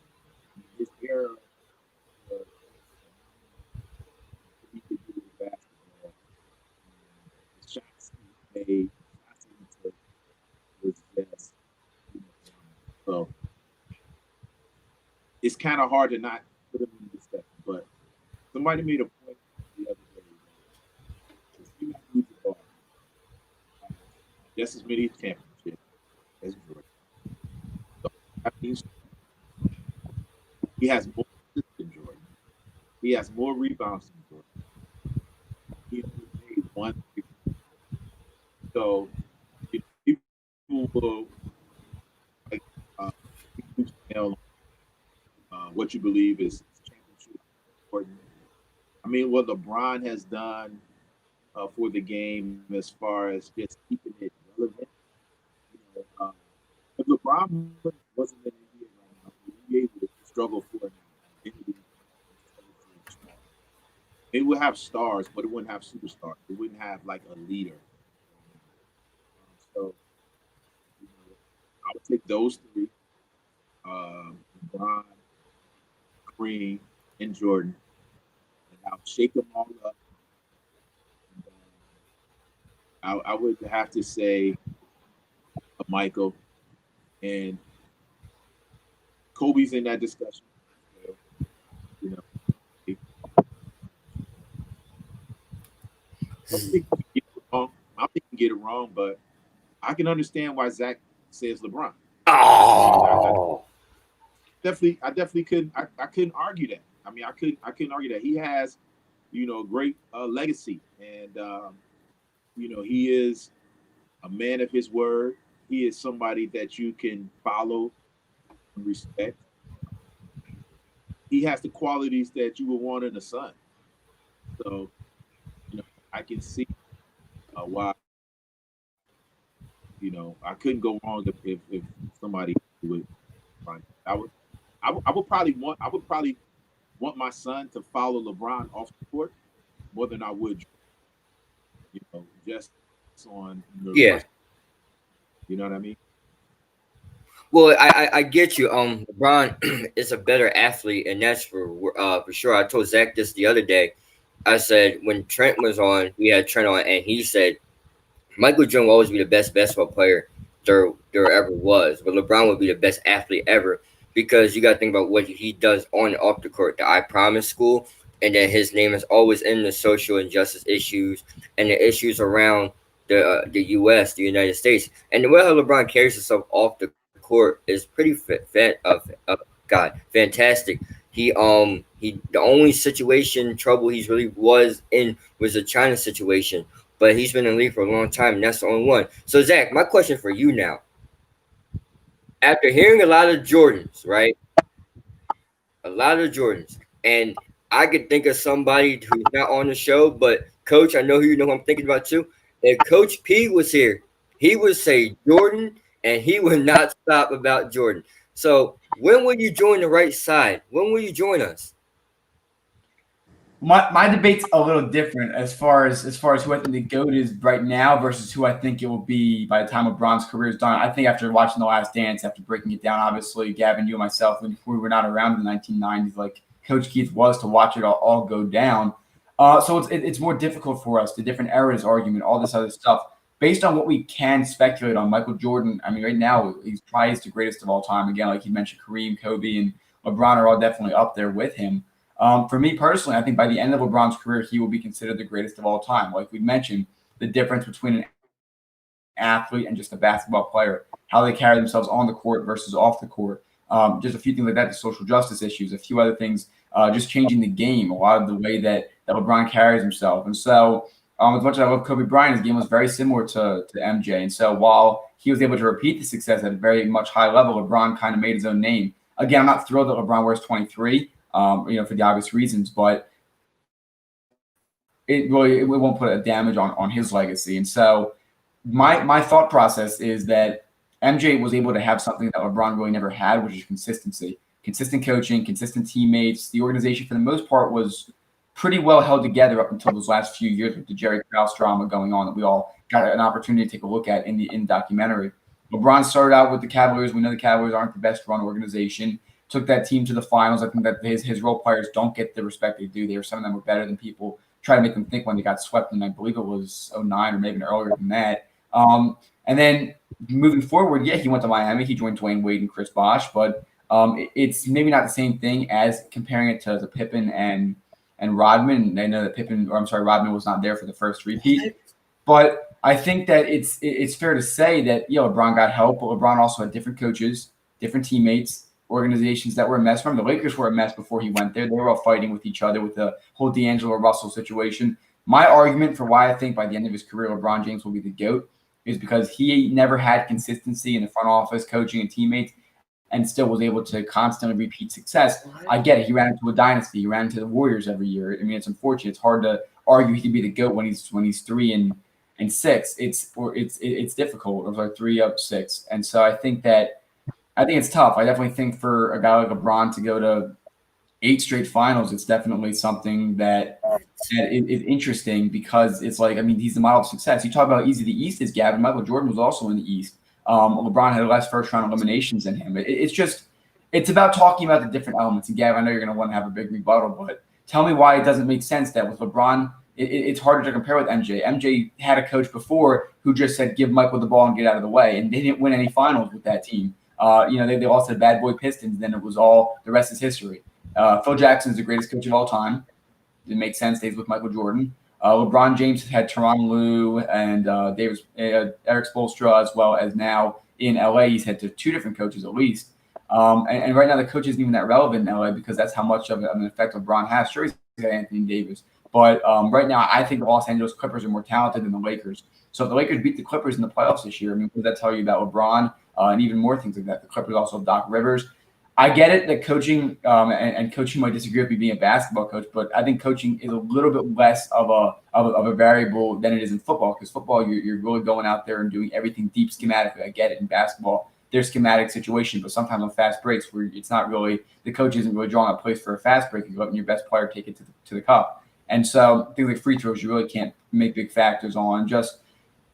His era was phenomenal. He could do with basketball. The shots he made, the shots he took was just phenomenal. So it's kind of hard to not put him in this second. But somebody made a point the other day that Steve Abdul-Jabbar has just as many championships as Jordan. So that means he has more assists than Jordan. He has more rebounds than Jordan. He only made one. So people will like nail what you believe is championship important. I mean, what LeBron has done for the game as far as just keeping it relevant. If LeBron wasn't in the NBA right now, the NBA would struggle for an identity. It would have stars, but it wouldn't have superstars. It wouldn't have like a leader. So I would take those three: LeBron, Kareem, and Jordan, and I'll shake them all up. And, I would have to say Michael and Kobe's in that discussion. So, you know, I don't think we can get it wrong. I don't think we can get it wrong, but I can understand why Zach says LeBron. I Oh, definitely couldn't. I couldn't argue that. I couldn't argue that he has, great legacy, and he is a man of his word. He is somebody that you can follow and respect. He has the qualities that you would want in a son. So, you know, I can see why I couldn't go wrong if somebody would. Right. I would probably want my son to follow LeBron off the court more than I would, just on the person. yeah. You know what I mean? Well, I get you. LeBron is a better athlete, and that's for sure. I told Zach this the other day. I said when Trent was on, we had Trent on, and he said Michael Jordan will always be the best basketball player there ever was, but LeBron would be the best athlete ever because you got to think about what he does on and off the court. The I Promise School, and then his name is always in the social injustice issues and the issues around the U.S., the United States, and the way how LeBron carries himself off the court is pretty God fantastic. He the only situation trouble he's really was in was the China situation, but he's been in the league for a long time, and that's the only one. So, Zach, my question for you now: after hearing a lot of Jordans, right? A lot of Jordans, and I could think of somebody who's not on the show, but Coach, I know who you know who I'm thinking about too. If Coach P was here, he would say Jordan, and he would not stop about Jordan. So, when will you join the right side? When will you join us? My debate's a little different as far as who I think the GOAT is right now versus who I think it will be by the time LeBron's career is done. I think after watching The Last Dance, after breaking it down, obviously, Gavin, you and myself, when we were not around in the 1990s, like Coach Keith was, to watch it all go down. So it's more difficult for us, the different eras argument, all this other stuff. Based on what we can speculate on Michael Jordan, I mean, right now, he's probably the greatest of all time. Again, like you mentioned, Kareem, Kobe, and LeBron are all definitely up there with him. For me personally, I think by the end of LeBron's career, he will be considered the greatest of all time. Like we mentioned, the difference between an athlete and just a basketball player, how they carry themselves on the court versus off the court. Just a few things like that, the social justice issues, a few other things, just changing the game, a lot of the way that LeBron carries himself. And so, as much as I love Kobe Bryant, his game was very similar to MJ. And so, while he was able to repeat the success at a very much high level, LeBron kind of made his own name. Again, I'm not thrilled that LeBron wears 23, for the obvious reasons, but it won't put a damage on his legacy. And so, my thought process is that MJ was able to have something that LeBron really never had, which is consistency, consistent coaching, consistent teammates. The organization, for the most part, was pretty well held together up until those last few years with the Jerry Krause drama going on that we all got an opportunity to take a look at in the documentary. LeBron started out with the Cavaliers. We know the Cavaliers aren't the best run organization. Took that team to the finals. I think that his role players don't get the respect they do. Some of them were better than people try to make them think when they got swept in, I believe it was '09 or maybe earlier than that. And then moving forward, yeah, he went to Miami. He joined Dwayne Wade and Chris Bosh, but it's maybe not the same thing as comparing it to Pippen and Rodman. I know that Rodman was not there for the first repeat, but I think that it's fair to say that LeBron got help, but LeBron also had different coaches, different teammates, organizations that were a mess. Remember, the Lakers were a mess before he went there. They were all fighting with each other with the whole D'Angelo Russell situation. My argument for why I think by the end of his career, LeBron James will be the GOAT is because he never had consistency in the front office, coaching, and teammates, and still was able to constantly repeat success. I get it. He ran into a dynasty. He ran into the Warriors every year. I mean, it's unfortunate. It's hard to argue he could be the GOAT when he's 3-6. It's difficult. It was like 3-6, and so I think it's tough. I definitely think for a guy like LeBron to go to 8 straight finals, it's definitely something that is interesting because it's like, I mean, he's the model of success. You talk about how easy the East is, Gavin. Michael Jordan was also in the East. LeBron had less first-round eliminations than him. It's about talking about the different elements. And Gavin, I know you're going to want to have a big rebuttal, but tell me why it doesn't make sense that with LeBron, it's harder to compare with MJ. MJ had a coach before who just said, give Michael the ball and get out of the way. And they didn't win any finals with that team. They lost to the bad boy Pistons. Then it was all the rest is history. Phil Jackson is the greatest coach of all time. It makes sense. Stays with Michael Jordan. LeBron James had Tyronn Lue and Eric Spoelstra, as well as now in LA. He's had to 2 different coaches at least. And right now the coach isn't even that relevant in LA because that's how much of an effect LeBron has. Sure, he's got Anthony Davis. But right now I think the Los Angeles Clippers are more talented than the Lakers. So if the Lakers beat the Clippers in the playoffs this year, I mean, what does that tell you about LeBron and even more things like that? The Clippers also have Doc Rivers. I get it that coaching and coaching might disagree with me being a basketball coach, but I think coaching is a little bit less of a variable than it is in football because football, you're really going out there and doing everything deep schematically. I get it in basketball. There's schematic situation, but sometimes on fast breaks where it's not really – the coach isn't really drawing a place for a fast break. You're letting your best player take it to the cup. And so things like free throws you really can't make big factors on. Just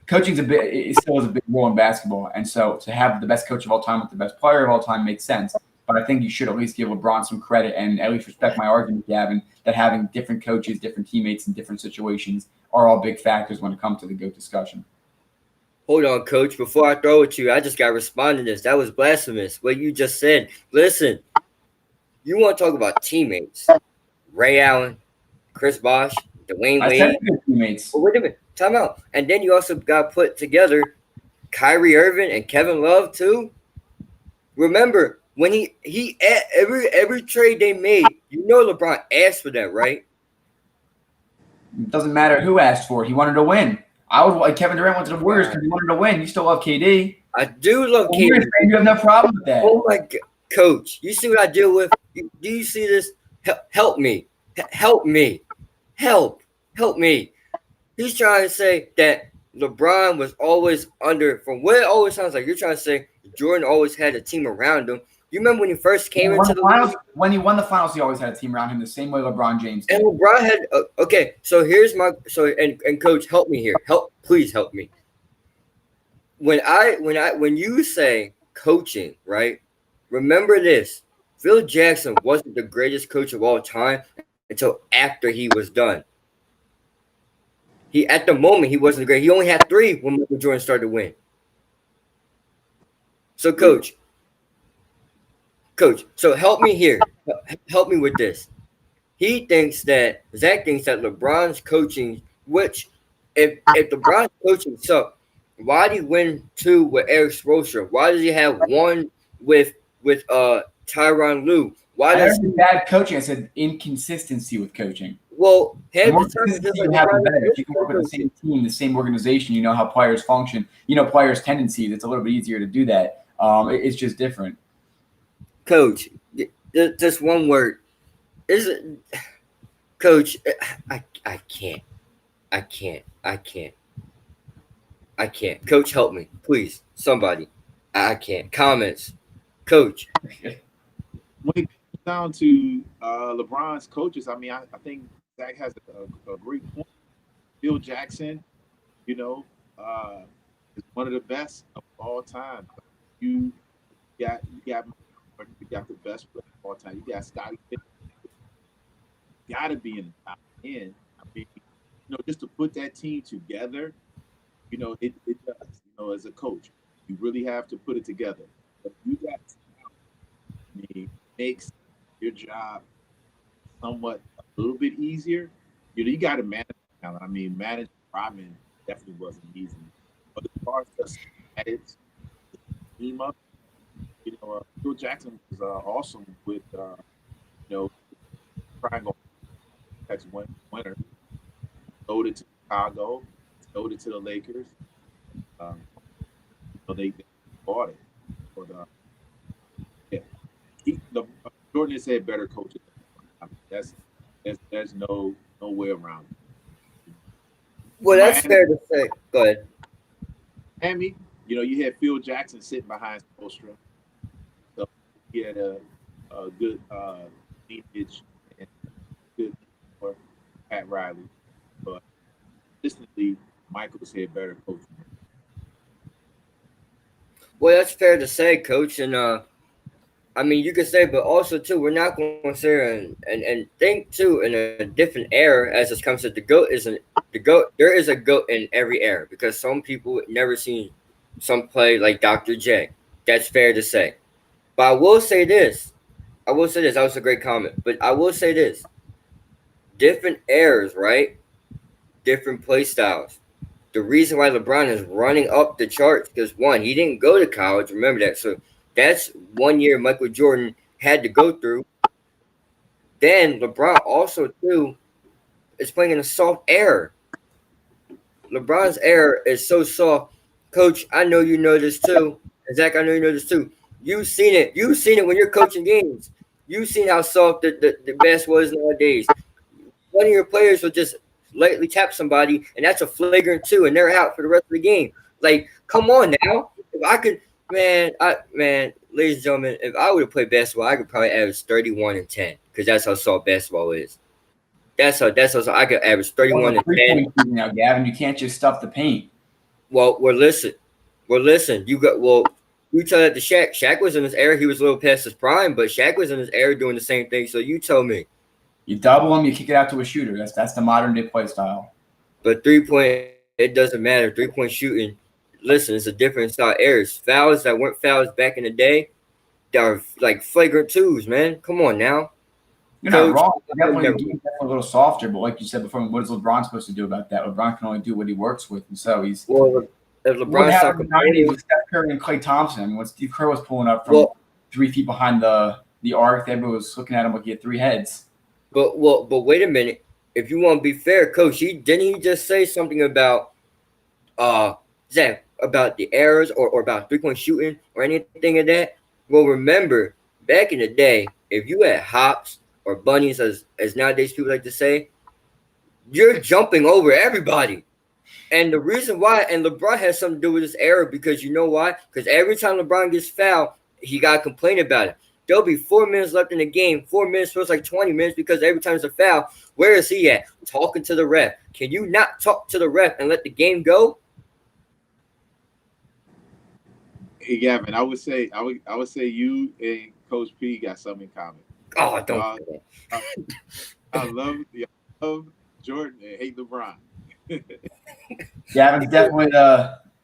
coaching's it still has a big role in basketball. And so to have the best coach of all time with the best player of all time makes sense. But I think you should at least give LeBron some credit and at least respect my argument, Gavin, that having different coaches, different teammates in different situations are all big factors when it comes to the GOAT discussion. Hold on, Coach. Before I throw it to you, I just got to respond to this. That was blasphemous, what you just said. Listen, you want to talk about teammates. Ray Allen, Chris Bosh, Dwayne Wade. I said good teammates. Wait a minute. Time out. And then you also got put together Kyrie Irving and Kevin Love, too. Remember, when he every trade they made, LeBron asked for that, right? It doesn't matter who asked for it. He wanted to win. I was like Kevin Durant went to the Warriors because he wanted to win. You still love KD. I do love KD. You have no problem with that. Oh my God, Coach! You see what I deal with? Do you see this? Help me! Help me! Help me! He's trying to say that LeBron was always under. From what it always sounds like, you're trying to say Jordan always had a team around him. You remember when he first came into the finals, league? when he won the finals, he always had a team around him the same way LeBron James did. And LeBron had okay. So here's my and coach, help me here. Please help me. When you say coaching, right? Remember this: Phil Jackson wasn't the greatest coach of all time until after he was done. He at the moment he wasn't great. He only had three when Michael Jordan started to win. So coach, so help me here. Help me with this. Zach thinks that LeBron's coaching, which if LeBron's coaching sucked, why did he win two with Eric Spoelstra? Why does he have one with Tyronn Lue? Why I never does said bad coaching. I said inconsistency with coaching. well The half more the time it's just consistency like you have, the LeBron better. is If you can work with the coaching. same team, the same organization, you know how players function. You know players' tendencies. It's a little bit easier to do that. It's just different. Coach, just one word. Is it coach? I can't. I can't. I can't. I can't. Coach, help me. Please. Somebody. I can't. Comments. Coach. When it comes down to LeBron's coaches, I mean, I think Zach has a great point. Phil Jackson, you know, uh, is one of the best of all time. You you got the best player of all time. You got Scottie Pippen, got to be in the top 10. I mean, just to put that team together, it does. As a coach, you really have to put it together. But you got, I mean, makes your job somewhat a little bit easier. You got to manage talent. I mean, managing Rodman definitely wasn't easy. But as far as just manage the team up, Phil Jackson was awesome with, triangle X winner, sold it to Chicago, sold it to the Lakers. Um, they bought it. But yeah, Jordan has had better coaches. I mean, there's no way around it. Well, that's Miami, fair to say. Go ahead. Miami, you had Phil Jackson sitting behind Spoelstra, so he had a good lineage and good for Pat Riley, but consistently, Michael's had better coaching. Well, that's fair to say, Coach. And I mean, you could say, but also too, we're not going to sit here and think too in a different era as it comes to the goat isn't the goat. There is a goat in every era because some people never seen some play like Dr. J. That's fair to say. But I will say this. I will say this. That was a great comment. But I will say this. Different eras, right? Different play styles. The reason why LeBron is running up the charts because one, he didn't go to college. Remember that. So that's 1 year Michael Jordan had to go through. Then LeBron also too is playing in a soft era. LeBron's era is so soft. Coach, I know you know this too. And Zach, I know you know this too. You've seen it. You've seen it when you're coaching games. You've seen how soft the basketball is nowadays. One of your players will just lightly tap somebody, and that's a flagrant two, and they're out for the rest of the game. Like, come on now. If I could, ladies and gentlemen, if I would have played basketball, I could probably average 31 and 10 because that's how soft basketball is. That's how I could average 31 and 10. Now, Gavin, you can't just stuff the paint. Well, listen. You got You tell that to Shaq. Shaq was in his era. He was a little past his prime, but Shaq was in his era doing the same thing. So you tell me. You double them, you kick it out to a shooter. That's the modern day play style. But 3-point, it doesn't matter. 3-point shooting, listen, it's a different style errors. Fouls that weren't fouls back in the day, that are like flagrant twos, man. Come on now. You're not wrong. Definitely a little softer, but like you said before, what is LeBron supposed to do about that? LeBron can only do what he works with, and so he's. Well, if LeBron's not complaining with Steph Curry and Klay Thompson. I mean, when Steve Kerr was pulling up from 3 feet behind the arc, everybody was looking at him like he had 3 heads. But wait a minute. If you want to be fair, Coach, didn't he just say something about Zach about the errors or about 3-point shooting or anything of that? Well, remember back in the day, if you had hops or bunnies, as nowadays people like to say, you're jumping over everybody. And the reason why, and LeBron has something to do with this error because you know why? Because every time LeBron gets fouled, he got to complain about it. There'll be 4 minutes left in the game. 4 minutes feels like 20 minutes because every time it's a foul, where is he at? Talking to the ref. Can you not talk to the ref and let the game go? Hey Gavin, I would say you and Coach P got something in common. Oh, don't Y'all, do I love Jordan and hate LeBron. Gavin's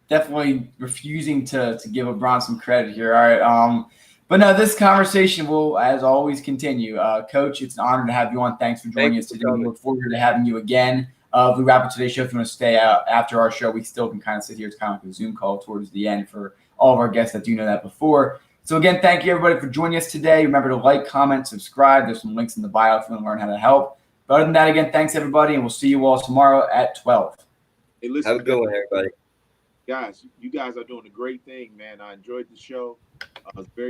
definitely refusing to give LeBron some credit here. All right. But no, this conversation will, as always, continue. Coach, it's an honor to have you on. Thanks for joining us today. We look forward to having you again. If we wrap up today's show, if you want to stay out after our show, we still can kind of sit here. It's kind of like a Zoom call towards the end for all of our guests that do know that before. So again, thank you everybody for joining us today. Remember to like, comment, subscribe. There's some links in the bio if you want to learn how to help. But other than that, again, thanks everybody, and we'll see you all tomorrow at 12. Hey, listen, have a good one, everybody. Guys, you guys are doing a great thing, man. I enjoyed the show. It's very